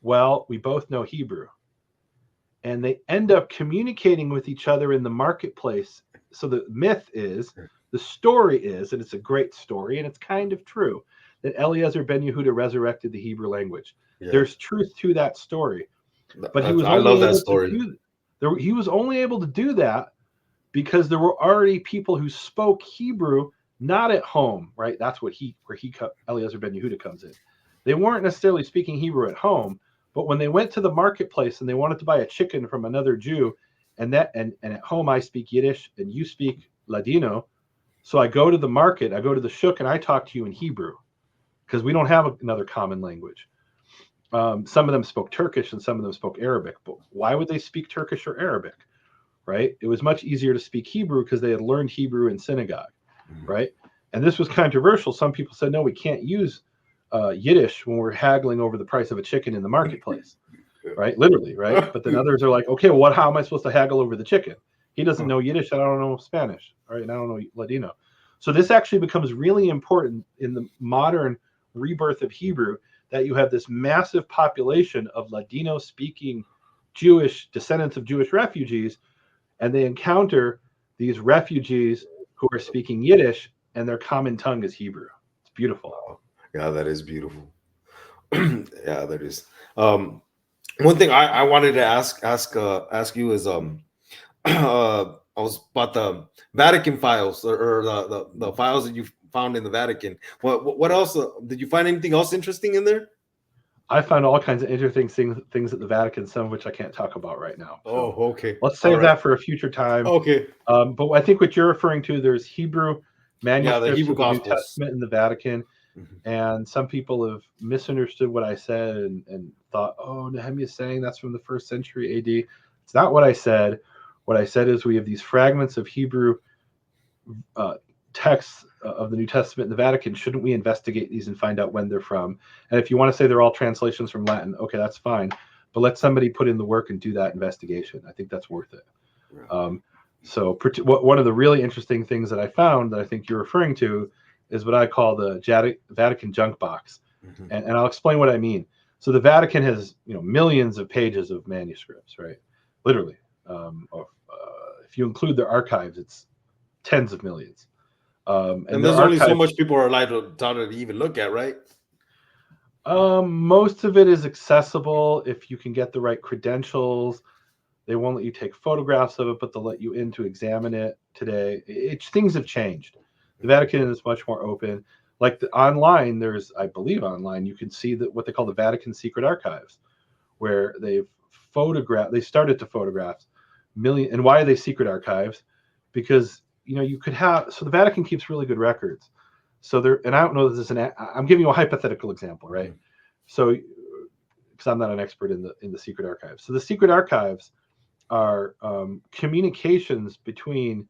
Well, we both know Hebrew. And they end up communicating with each other in the marketplace. So the story is, and it's a great story, and it's kind of true, that Eliezer ben Yehuda resurrected the Hebrew language. Yeah. There's truth to that story. But he was he was only able to do that because there were already people who spoke Hebrew not at home, right? That's where Eliezer ben Yehuda comes in. They weren't necessarily speaking Hebrew at home, but when they went to the marketplace and they wanted to buy a chicken from another Jew, and at home I speak Yiddish and you speak Ladino, so I go to the market, I go to the shuk, and I talk to you in Hebrew because we don't have another common language. Some of them spoke Turkish and some of them spoke Arabic, but why would they speak Turkish or Arabic, right? It was much easier to speak Hebrew because they had learned Hebrew in synagogue, right? And this was controversial. Some people said, no, we can't use Yiddish when we're haggling over the price of a chicken in the marketplace, right? Literally, right? But then others are like, okay, well, how am I supposed to haggle over the chicken? He doesn't know Yiddish, and I don't know Spanish, right? And I don't know Ladino. So this actually becomes really important in the modern rebirth of Hebrew, that you have this massive population of Ladino-speaking Jewish descendants of Jewish refugees, and they encounter these refugees who are speaking Yiddish, and their common tongue is Hebrew. It's beautiful. Wow. Yeah, that is beautiful. Yeah, that is. One thing I wanted to ask you is I was about the Vatican files or the files that you found in the Vatican. What else did you find? Anything else interesting in there? I found all kinds of interesting things at the Vatican, some of which I can't talk about right now. So okay. Let's save that for a future time. Okay. But I think what you're referring to, there's Hebrew manuscripts the Hebrew of the New Testament in the Vatican, and some people have misunderstood what I said and thought, oh, Nehemia's saying that's from the 1st century AD. It's not what I said. What I said is we have these fragments of Hebrew texts of the New Testament in the Vatican. Shouldn't we investigate these and find out when they're from? And if you want to say they're all translations from Latin, okay, that's fine. But let somebody put in the work and do that investigation. I think that's worth it. Yeah. So one of the really interesting things that I found that I think you're referring to is what I call the Vatican junk box. And I'll explain what I mean. So the Vatican has millions of pages of manuscripts, right? Literally. If you include their archives, it's tens of millions. And there's only so much people are allowed to even look at, right? Most of it is accessible if you can get the right credentials. They won't let you take photographs of it, but they'll let you in to examine it today. Things have changed. The Vatican is much more open. Like online, I believe online, you can see what they call the Vatican Secret Archives, where they started to photograph million. And why are they secret archives? Because you could have, so the Vatican keeps really good records. So and I don't know this is I'm giving you a hypothetical example, right? So, because I'm not an expert in the secret archives. So the secret archives are communications between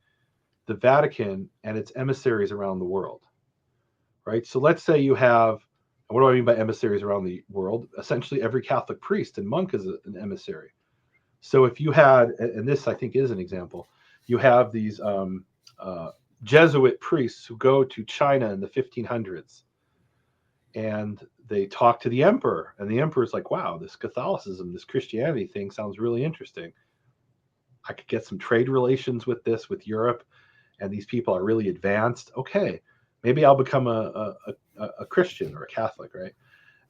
the Vatican and its emissaries around the world, right? So let's say you have, what do I mean by emissaries around the world? Essentially every Catholic priest and monk is an emissary. So if you had, and this I think is an example, you have these Jesuit priests who go to China in the 1500s, and they talk to the emperor, and the emperor's like, wow, this Catholicism, this Christianity thing sounds really interesting. I could get some trade relations with Europe, and these people are really advanced. Okay, maybe I'll become a Christian or a Catholic, right?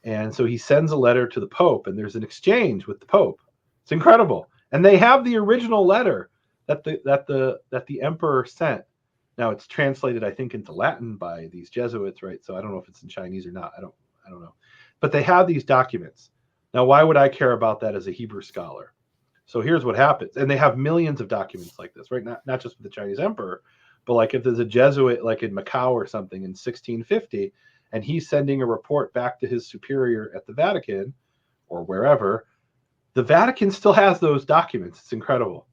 And so he sends a letter to the Pope, and there's an exchange with the Pope. It's incredible. And they have the original letter that the emperor sent. Now it's translated, I think, into Latin by these Jesuits, right? So I don't know if it's in Chinese or not. I I don't know. But they have these documents. Now, why would I care about that as a Hebrew scholar? So here's what happens. And they have millions of documents like this, right? Not just with the Chinese emperor, but like if there's a Jesuit like in Macau or something in 1650, and he's sending a report back to his superior at the Vatican or wherever, the Vatican still has those documents. It's incredible,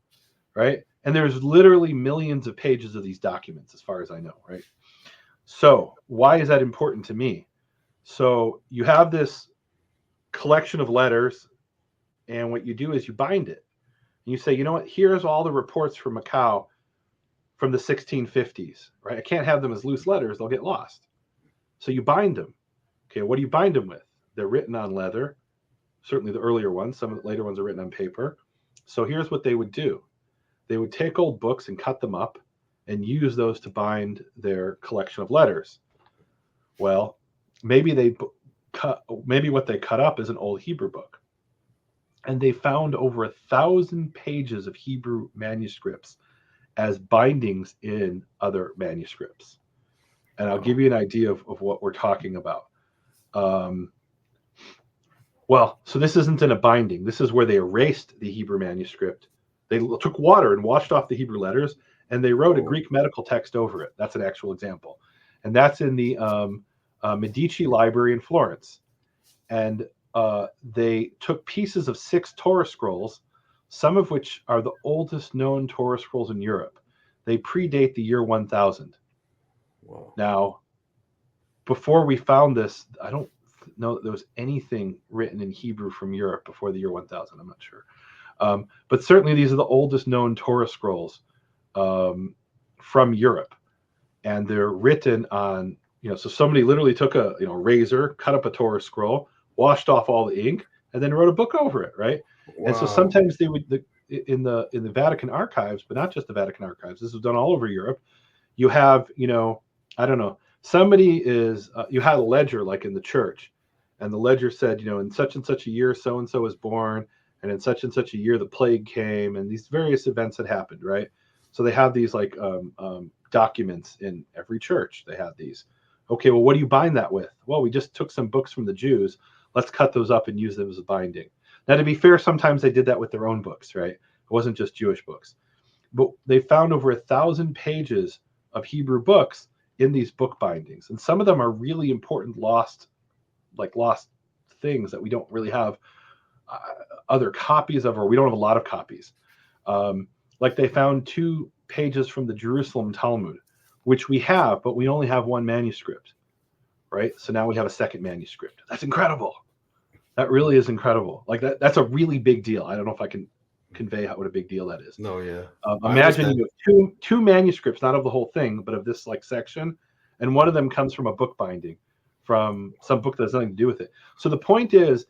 right? And there's literally millions of pages of these documents, as far as I know, right? So why is that important to me? So you have this collection of letters, and what you do is you bind it. And you say, you know what? Here's all the reports from Macau from the 1650s, right? I can't have them as loose letters. They'll get lost. So you bind them. Okay, what do you bind them with? They're written on leather. Certainly the earlier ones. Some of the later ones are written on paper. So here's what they would do. They would take old books and cut them up and use those to bind their collection of letters. Well, maybe what they cut up is an old Hebrew book. And they found over 1,000 pages of Hebrew manuscripts as bindings in other manuscripts. And I'll give you an idea of what we're talking about. So this isn't in a binding. This is where they erased the Hebrew manuscript. They took water and washed off the Hebrew letters, and they wrote a Greek medical text over it. That's an actual example. And that's in the Medici Library in Florence. And they took pieces of 6 Torah scrolls, some of which are the oldest known Torah scrolls in Europe. They predate the year 1000. Wow. Now, before we found this, I don't know that there was anything written in Hebrew from Europe before the year 1000. I'm not sure. But certainly these are the oldest known Torah scrolls from Europe. And they're written on, so somebody literally took a razor, cut up a Torah scroll, washed off all the ink, and then wrote a book over it, right? Wow. And so sometimes they would, in the Vatican archives, but not just the Vatican archives, this was done all over Europe. You have, I don't know, somebody is, you had a ledger like in the church, and the ledger said, in such and such a year, so-and-so was born, and in such and such a year, the plague came, and these various events had happened, right? So they have these like documents in every church. They have these. Okay, well, what do you bind that with? Well, we just took some books from the Jews. Let's cut those up and use them as a binding. Now, to be fair, sometimes they did that with their own books, right? It wasn't just Jewish books. But they found over 1,000 pages of Hebrew books in these book bindings. And some of them are really important lost things that we don't really have other copies of, or we don't have a lot of copies. Like they found 2 pages from the Jerusalem Talmud, which we have, but we only have 1 manuscript, right? So now we have a second manuscript. That's incredible. That really is incredible. Like that's a really big deal. I don't know if I can convey what a big deal that is. No, yeah. Imagine you have two manuscripts, not of the whole thing, but of this like section, and one of them comes from a book binding, from some book that has nothing to do with it. So the point is,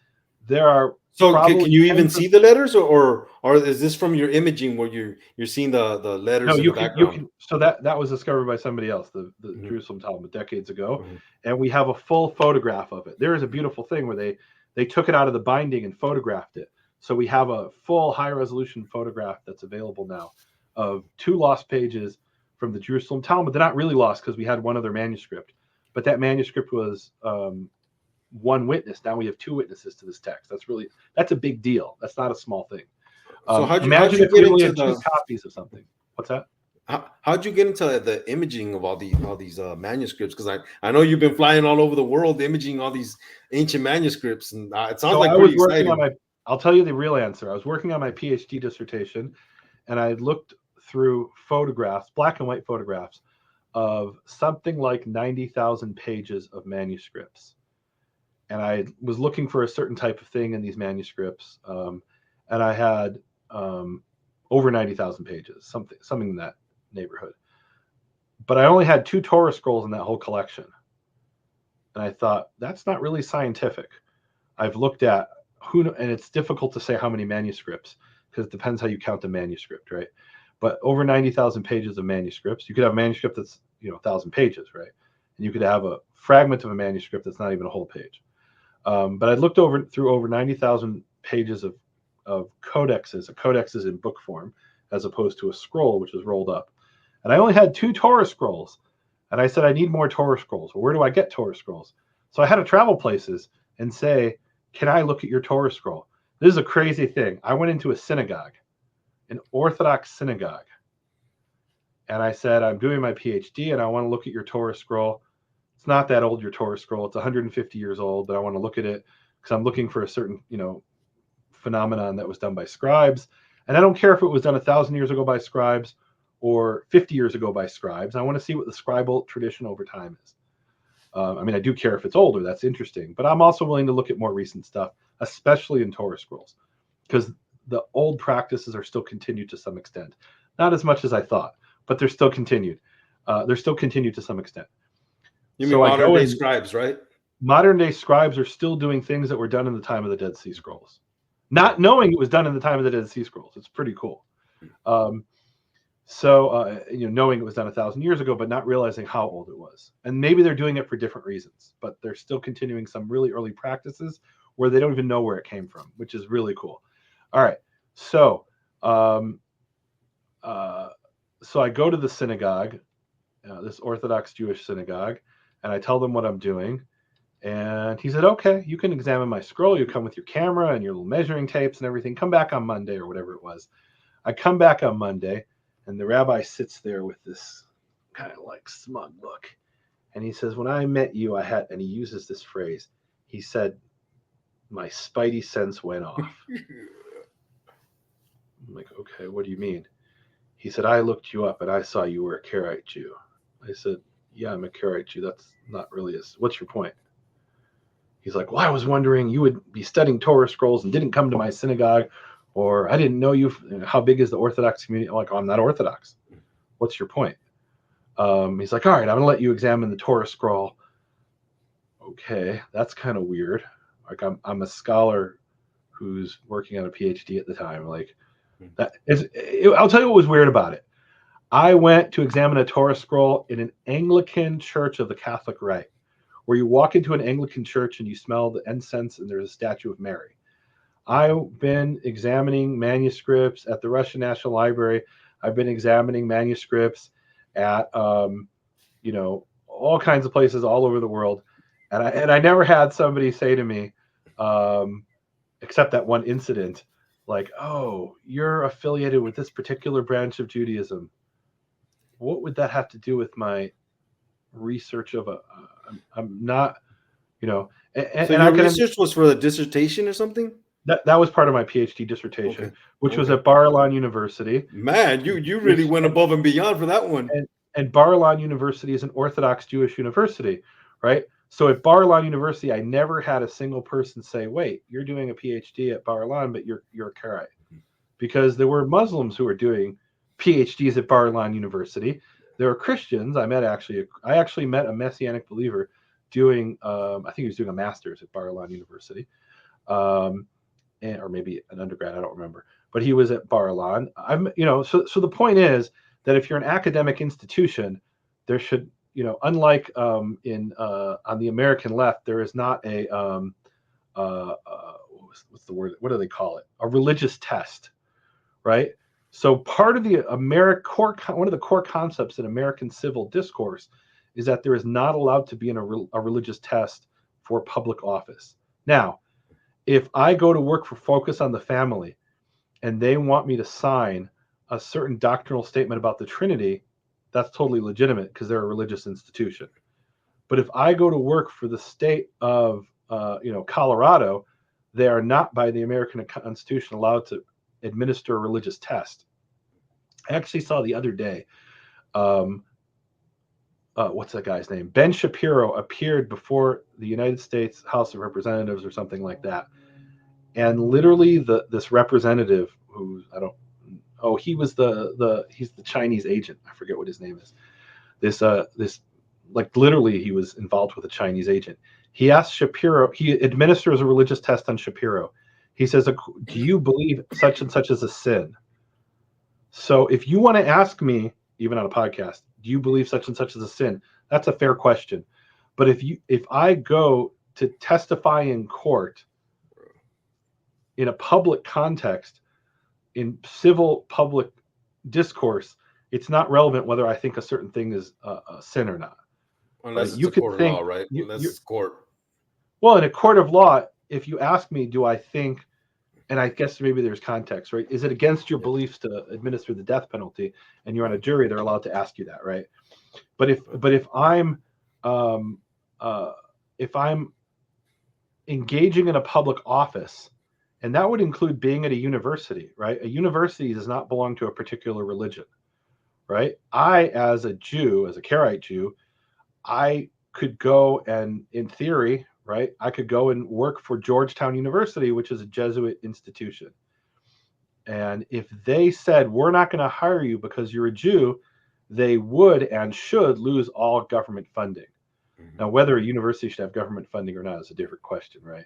there are. So can you even see the letters, or is this from your imaging where you're seeing the letters in the background? So that was discovered by somebody else, the Jerusalem Talmud, decades ago, and we have a full photograph of it. There is a beautiful thing where they took it out of the binding and photographed it. So we have a full high-resolution photograph that's available now of 2 lost pages from the Jerusalem Talmud. They're not really lost because we had one other manuscript, but that manuscript was 1 witness. Now we have 2 witnesses to this text. That's a big deal. That's not a small thing. So imagine if we only had 2 copies of something. What's that? How'd you get into the imaging of all these manuscripts? Because I know you've been flying all over the world imaging all these ancient manuscripts, and it sounds like pretty exciting. I'll tell you the real answer. I was working on my PhD dissertation, and I looked through photographs, black and white photographs, of something like 90,000 pages of manuscripts. And I was looking for a certain type of thing in these manuscripts, and I had over 90,000 pages, something in that neighborhood. But I only had 2 Torah scrolls in that whole collection. And I thought, that's not really scientific. I've looked at and it's difficult to say how many manuscripts, because it depends how you count the manuscript, right? But over 90,000 pages of manuscripts. You could have a manuscript that's 1,000 pages, right? And you could have a fragment of a manuscript that's not even a whole page. But I looked through over 90,000 pages of codexes. A codex is in book form, as opposed to a scroll, which is rolled up. And I only had 2 Torah scrolls. And I said, I need more Torah scrolls. Well, where do I get Torah scrolls? So I had to travel places and say, can I look at your Torah scroll? This is a crazy thing. I went into a synagogue, an Orthodox synagogue, and I said, I'm doing my PhD and I want to look at your Torah scroll. It's not that old, your Torah scroll. It's 150 years old, but I want to look at it because I'm looking for a certain, phenomenon that was done by scribes. And I don't care if it was done 1,000 years ago by scribes or 50 years ago by scribes. I want to see what the scribal tradition over time is. I do care if it's older. That's interesting. But I'm also willing to look at more recent stuff, especially in Torah scrolls, because the old practices are still continued to some extent. Not as much as I thought, but they're still continued. They're still continued to some extent. You mean modern day scribes, right? Modern day scribes are still doing things that were done in the time of the Dead Sea Scrolls, not knowing it was done in the time of the Dead Sea Scrolls. It's pretty cool. Knowing it was done 1,000 years ago, but not realizing how old it was. And maybe they're doing it for different reasons, but they're still continuing some really early practices where they don't even know where it came from, which is really cool. All right. So I go to the synagogue, this Orthodox Jewish synagogue, and I tell them what I'm doing. And he said, okay, you can examine my scroll. You come with your camera and your little measuring tapes and everything. Come back on Monday or whatever it was. I come back on Monday, and the rabbi sits there with this kind of like smug look. And he says, when I met you, and he uses this phrase. He said, my spidey sense went off. I'm like, okay, what do you mean? He said, I looked you up and I saw you were a Karaite Jew. I said, yeah, I'm a Karaite Jew. That's not really what's your point? He's like, well, I was wondering, you would be studying Torah scrolls and didn't come to my synagogue, or I didn't know you. How big is the Orthodox community? I'm like, oh, I'm not Orthodox. What's your point? He's like, all right, I'm going to let you examine the Torah scroll. Okay, that's kind of weird. Like, I'm a scholar who's working on a PhD at the time. Like, I'll tell you what was weird about it. I went to examine a Torah scroll in an Anglican church of the Catholic Rite, where you walk into an Anglican church and you smell the incense and there's a statue of Mary. I've been examining manuscripts at the Russian National Library. I've been examining manuscripts at, all kinds of places all over the world. And I never had somebody say to me, except that one incident, like, oh, you're affiliated with this particular branch of Judaism. What would that have to do with my research of I'm not, So your research was for the dissertation or something? That was part of my PhD dissertation, which was at Bar-Ilan University. Man, you really went above and beyond for that one. And Bar-Ilan University is an Orthodox Jewish university, right? So at Bar-Ilan University, I never had a single person say, wait, you're doing a PhD at Bar-Ilan, but you're a Karaite. Because there were Muslims who were doing PhDs at Bar-Ilan University. There were Christians. I actually met a Messianic believer doing, I think he was doing a master's at Bar-Ilan University. Or maybe an undergrad, I don't remember, but he was at Bar-Ilan. So the point is that if you're an academic institution, there should, unlike on the American left, there is not a what's the word? What do they call it? A religious test, right? So part of the one of the core concepts in American civil discourse is that there is not allowed to be a religious test for public office. Now, if I go to work for Focus on the Family and they want me to sign a certain doctrinal statement about the Trinity, that's totally legitimate because they're a religious institution. But if I go to work for the state of Colorado, they are not, by the American Constitution, allowed to administer a religious test. I actually saw the other day, what's that guy's name? Ben Shapiro appeared before the United States House of Representatives or something like that. And literally this representative he's the Chinese agent. I forget what his name is. This literally he was involved with a Chinese agent. He asked Shapiro, he administers a religious test on Shapiro. He says, do you believe such and such is a sin? So if you want to ask me, even on a podcast, do you believe such and such is a sin? That's a fair question. But if I go to testify in court in a public context, in civil public discourse, it's not relevant whether I think a certain thing is a sin or not. Unless it's a court of law, right? Unless it's court. Well, in a court of law, if you ask me, do I think, and I guess maybe there's context, right? Is it against your Yeah. beliefs to administer the death penalty? And you're on a jury, they're allowed to ask you that, right? But Right. um, uh, if I'm engaging in a public office, and that would include being at a university, right? A university does not belong to a particular religion, right? I, as a Jew, as a Karaite Jew, I could go and, in theory, right, I could go and work for Georgetown University, which is a Jesuit institution. And if they said, we're not going to hire you because you're a Jew, they would and should lose all government funding. Now, Mhm. whether a university should have government funding or not is a different question, right?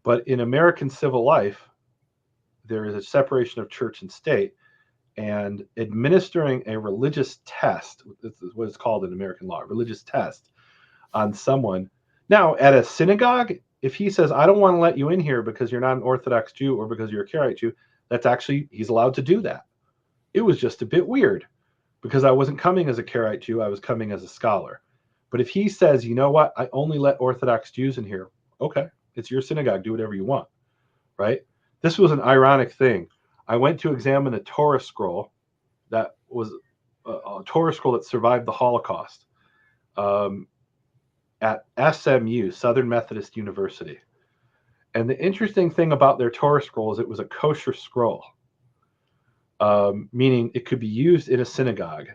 But in American civil life, there is a separation of church and state, and administering a religious test, this is what it's called in American law, religious test on someone. Now, at a synagogue, if he says, I don't want to let you in here because you're not an Orthodox Jew or because you're a Karaite Jew, that's actually, he's allowed to do that. It was just a bit weird because I wasn't coming as a Karaite Jew, I was coming as a scholar. But if he says, you know what, I only let Orthodox Jews in here, okay, it's your synagogue, do whatever you want, right? This was an ironic thing. I went to examine a Torah scroll that was a Torah scroll that survived the Holocaust. Um, at SMU, Southern Methodist University. And the interesting thing about their Torah scroll is it was a kosher scroll, meaning it could be used in a synagogue.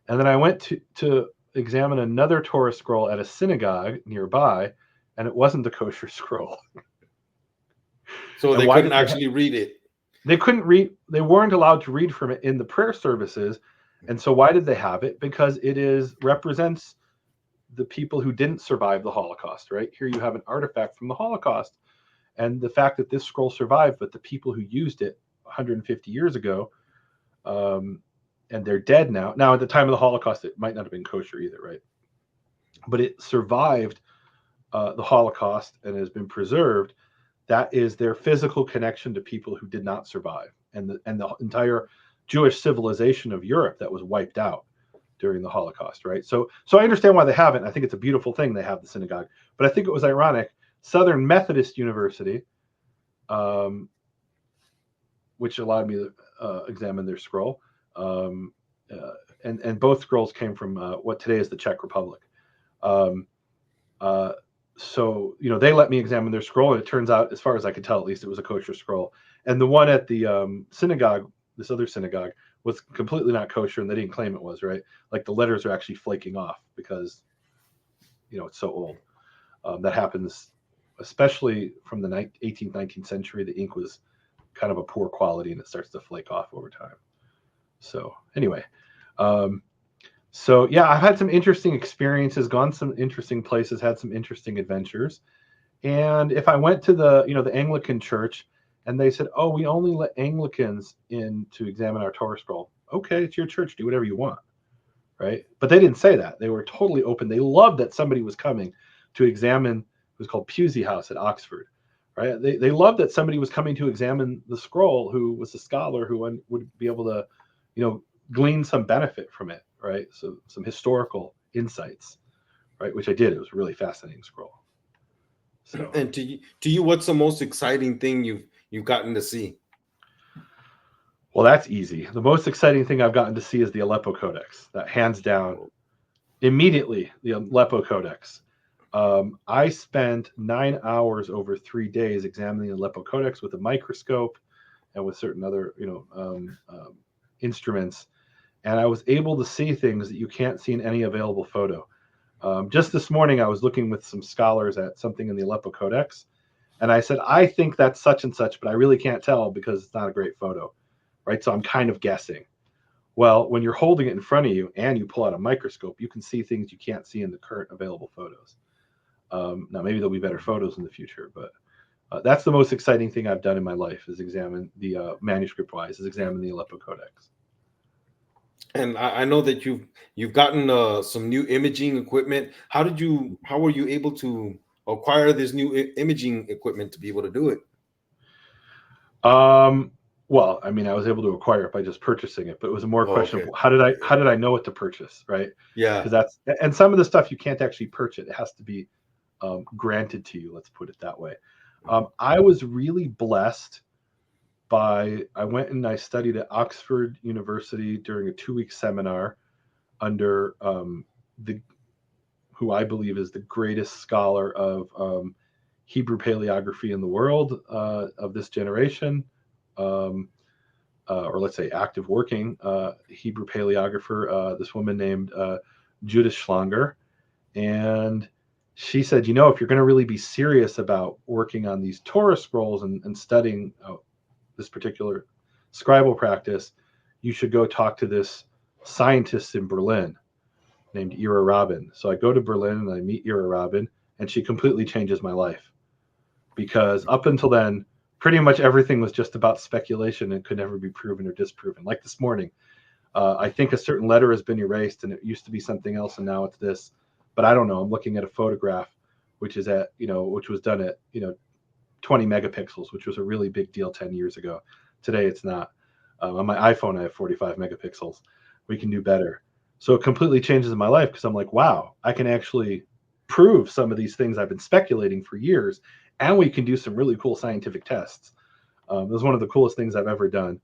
And then I went to examine another Torah scroll at a synagogue nearby, and it wasn't a kosher scroll. So And they why couldn't did actually read it. they couldn't read? They weren't allowed to read from it in the prayer services. And so why did they have it? Because it is represents the people who didn't survive the Holocaust, right? Here you have an artifact from the Holocaust. And the fact that this scroll survived, but the people who used it 150 years ago, and they're dead now. Now, at the time of the Holocaust, it might not have been kosher either, right? But it survived the Holocaust and has been preserved. That is their physical connection to people who did not survive, and the entire Jewish civilization of Europe that was wiped out during the Holocaust, right? So I understand why they haven't. I think it's a beautiful thing they have the synagogue, but I think it was ironic. Southern Methodist University, which allowed me to examine their scroll, um, and both scrolls came from what today is the Czech Republic. Um, uh, so they let me examine their scroll, and it turns out, as far as I could tell, at least, it was a kosher scroll. And the one at the synagogue, this other synagogue, was completely not kosher, and they didn't claim it was, right. Like the letters are actually flaking off because it's so old. That happens, especially from the 18th, 19th century. The ink was kind of a poor quality, and it starts to flake off over time. So anyway, so yeah, I've had some interesting experiences, gone some interesting places, had some interesting adventures. And if I went to the Anglican church and they said, oh, we only let Anglicans in to examine our Torah scroll. Okay, it's your church, do whatever you want, right? But they didn't say that. They were totally open. They loved that somebody was coming to examine. It was called Pusey House at Oxford, right? They loved that somebody was coming to examine the scroll who was a scholar who would be able to, glean some benefit from it, right? So some historical insights, right? Which I did. It was a really fascinating scroll. So, And to you, what's the most exciting thing you've gotten to see? well, that's easy. The most exciting thing I've gotten to see is the Aleppo Codex. That hands down, immediately the Aleppo Codex. I spent 9 hours over 3 days examining the Aleppo Codex with a microscope and with certain other, instruments, and I was able to see things that you can't see in any available photo. Just this morning, I was looking with some scholars at something in the Aleppo Codex, and I said, I think that's such and such, but I really can't tell because it's not a great photo, right? So I'm kind of guessing. Well, when you're holding it in front of you and you pull out a microscope, you can see things you can't see in the current available photos. Now, maybe there'll be better photos in the future, but that's the most exciting thing I've done in my life is examine the manuscript-wise, is examine the Aleppo Codex. And I know that you've gotten some new imaging equipment. How were you able to acquire this new imaging equipment to be able to do it? Well, I mean, I was able to acquire it by just purchasing it, but it was a more Oh, question of okay. how did I know what to purchase, right? Yeah. Because and some of the stuff you can't actually purchase. It has to be granted to you. Let's put it that way. I was really blessed I went and I studied at Oxford University during a 2-week seminar under who I believe is the greatest scholar of Hebrew paleography in the world of this generation, or let's say active working Hebrew paleographer, this woman named Judith Schlanger. And she said, if you're going to really be serious about working on these Torah scrolls and studying this particular scribal practice, you should go talk to this scientist in Berlin named Ira Robin. So I go to Berlin and I meet Ira Robin, and she completely changes my life, because up until then, pretty much everything was just about speculation and could never be proven or disproven. Like this morning, I think a certain letter has been erased and it used to be something else and now it's this, but I don't know. I'm looking at a photograph which is at, which was done at, 20 megapixels, which was a really big deal 10 years ago. Today it's not. On my iPhone I have 45 megapixels. We can do better. So it completely changes my life, because I'm like, wow, I can actually prove some of these things I've been speculating for years, and we can do some really cool scientific tests. It was one of the coolest things I've ever done.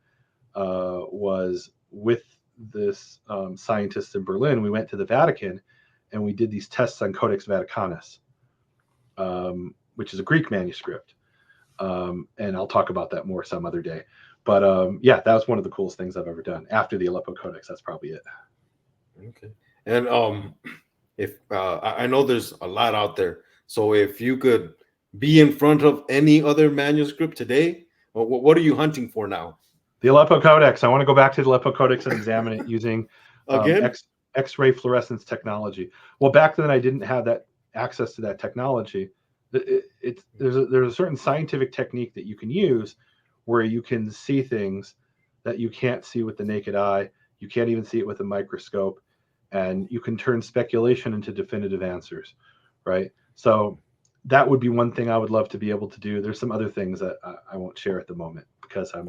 Was with this scientist in Berlin. We went to the Vatican and we did these tests on Codex Vaticanus, which is a Greek manuscript. And I'll talk about that more some other day. But yeah, that was one of the coolest things I've ever done. After the Aleppo Codex, that's probably it. Okay. And if I know there's a lot out there, so if you could be in front of any other manuscript today, what are you hunting for now? The Aleppo Codex. I want to go back to the Aleppo Codex and examine it using X-ray fluorescence technology. Well, back then I didn't have that access to that technology. There's a certain scientific technique that you can use where you can see things that you can't see with the naked eye. You can't even see it with a microscope, and you can turn speculation into definitive answers, right? So that would be one thing I would love to be able to do. There's some other things that I won't share at the moment, because I'm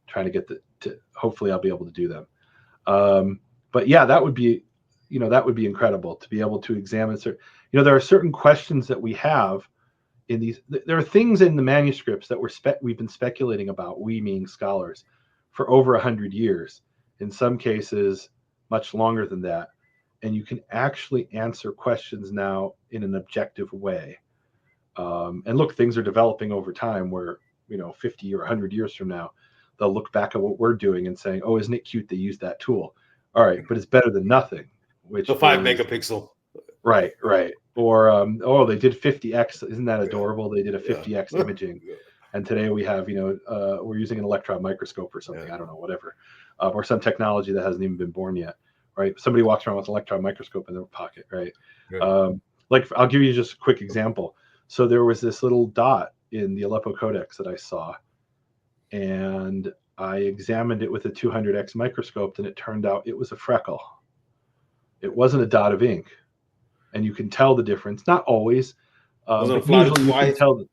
trying to get hopefully I'll be able to do them. But yeah, that would be incredible to be able to examine there are certain questions that we have in these. There are things in the manuscripts that we've been speculating about, we meaning scholars, for over 100 years. In some cases, much longer than that. And you can actually answer questions now in an objective way. And look, things are developing over time where, 50 or 100 years from now, they'll look back at what we're doing and saying, oh, isn't it cute they used that tool? All right, but it's better than nothing. Which the 5 megapixel. Right. Or, they did 50x. Isn't that adorable? They did a 50x imaging. And today we have, we're using an electron microscope or something. I don't know, whatever. Or some technology that hasn't even been born yet, right? Somebody walks around with an electron microscope in their pocket, right? Like, I'll give you just a quick example. So there was this little dot in the Aleppo Codex that I saw, and I examined it with a 200x microscope, and it turned out it was a freckle. It wasn't a dot of ink. And you can tell the difference. Not always, but usually you can tell.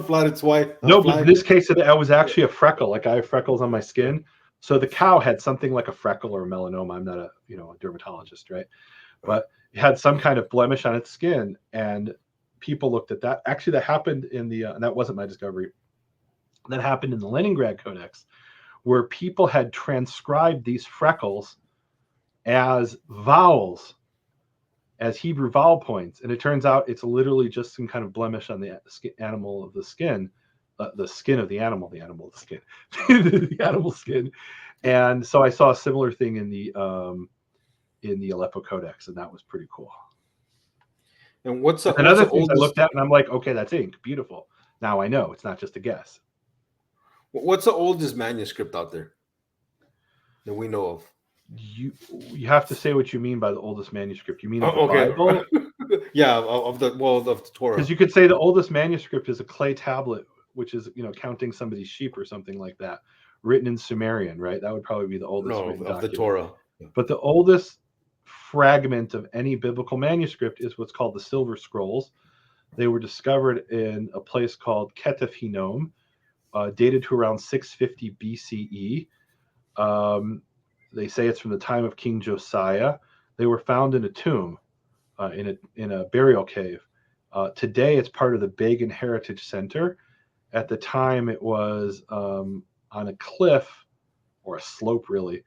Flatted white. No, but in this case, it was actually a freckle. Like, I have freckles on my skin. So the cow had something like a freckle or a melanoma. I'm not a dermatologist, right? But it had some kind of blemish on its skin, and people looked at that. Actually, that happened in the and that wasn't my discovery. That happened in the Leningrad Codex, where people had transcribed these freckles as vowels, as Hebrew vowel points, and it turns out it's literally just some kind of blemish on the animal of the skin. The skin of the animal of the skin, the animal skin. And so I saw a similar thing in the Aleppo Codex, and that was pretty cool. And what's another thing I looked at, and I'm like, okay, that's ink, beautiful. Now I know it's not just a guess. What's the oldest manuscript out there that we know of? You have to say what you mean by the oldest manuscript. You mean of the Bible? Yeah, of the Torah. Because you could say the oldest manuscript is a clay tablet, which is counting somebody's sheep or something like that, written in Sumerian, right? That would probably be the oldest written document. The Torah. But the oldest fragment of any biblical manuscript is what's called the Silver Scrolls. They were discovered in a place called Ketef Hinnom, dated to around 650 BCE. They say it's from the time of King Josiah. They were found in a tomb, in a burial cave, Today, it's part of the Begun Heritage Center. At the time, it was on a cliff or a slope, really,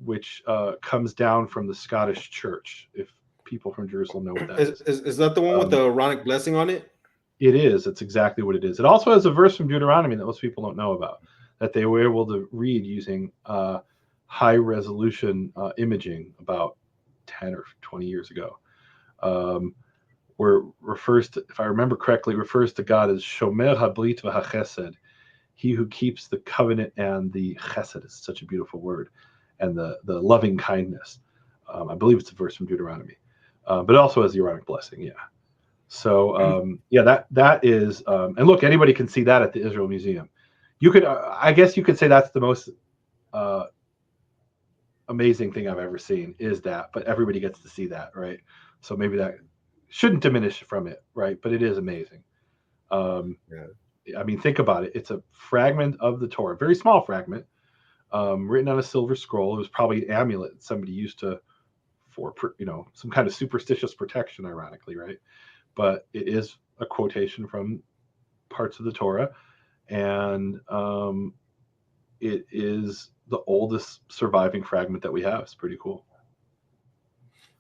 which comes down from the Scottish Church. If people from Jerusalem know what that is. Is that the one with the Aaronic blessing on it? It is. It's exactly what it is. It also has a verse from Deuteronomy that most people don't know about, that they were able to read using high resolution imaging about 10 or 20 years ago. Where refers to, if I remember correctly, refers to God as Shomer Habrit v'Hachesed, he who keeps the covenant and the chesed is such a beautiful word, and the loving kindness. I believe it's a verse from Deuteronomy, but it also has the Aaronic blessing. Yeah. So that is, and look, anybody can see that at the Israel Museum. You could, I guess, you could say that's the most amazing thing I've ever seen is that, but everybody gets to see that, right? So maybe that shouldn't diminish from it, right? But it is amazing. I mean, think about it. It's a fragment of the Torah, very small fragment, written on a silver scroll. It was probably an amulet somebody used to for some kind of superstitious protection, ironically, right? But it is a quotation from parts of the Torah, and it is the oldest surviving fragment that we have. It's pretty cool.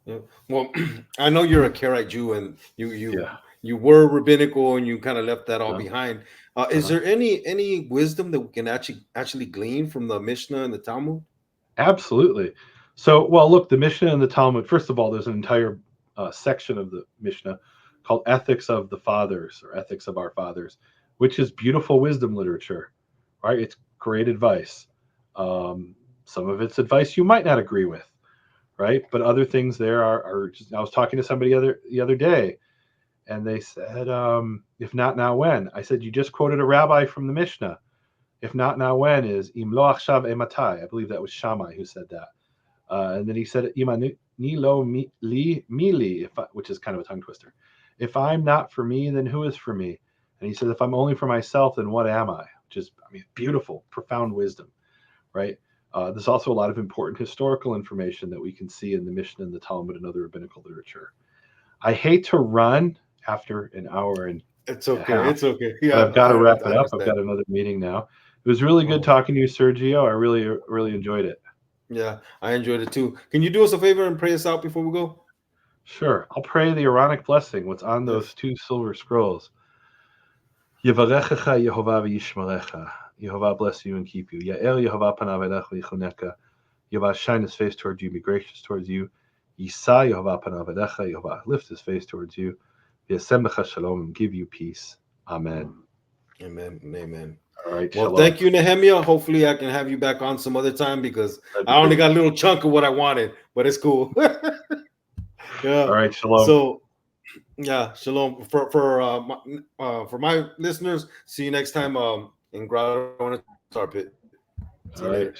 Yeah. Well, I know you're a Karaite Jew, and you were rabbinical, and you kind of left that all behind. Is there any wisdom that we can actually glean from the Mishnah and the Talmud? Absolutely. So, well, look, the Mishnah and the Talmud. First of all, there's an entire section of the Mishnah called Ethics of the Fathers or Ethics of Our Fathers, which is beautiful wisdom literature, right? It's great advice. Some of it's advice you might not agree with, right? But other things there are just, I was talking to somebody the other day, and they said, if not now, when? I said, you just quoted a rabbi from the Mishnah. If not now, when is Im lo achshav ematai. I believe that was Shammai who said that. And then he said, Ima ni lo mi li, which is kind of a tongue twister. If I'm not for me, then who is for me? And he said, if I'm only for myself, then what am I? Which is, I mean, beautiful, profound wisdom, right? There's also a lot of important historical information that we can see in the Mishnah and the Talmud and other rabbinical literature. I hate to run after an hour and it's okay. It's okay. Yeah, but I've got to wrap it up. I've got another meeting now. It was really good talking to you, Sergio. I really enjoyed it. Yeah, I enjoyed it too. Can you do us a favor and pray us out before we go? Sure. I'll pray the Aaronic blessing, what's on those two silver scrolls. Yevarechecha Yehovah v'yishmerecha. Yehovah bless you and keep you. Ya'er Yehovah panav elecha v'yichuneka. Yehovah shine his face towards you, be gracious towards you. Yisa Yehovah panav elecha. Yehovah lift his face towards you. V'yasem b'cha shalom, and give you peace. Amen. Amen. Amen. All right. Well, shalom. Thank you, Nehemia. Hopefully, I can have you back on some other time because I only got a little chunk of what I wanted, but it's cool. Yeah. All right. Shalom. So, yeah, shalom. For my listeners, see you next time in Grotto on a Tar Pit. See you later.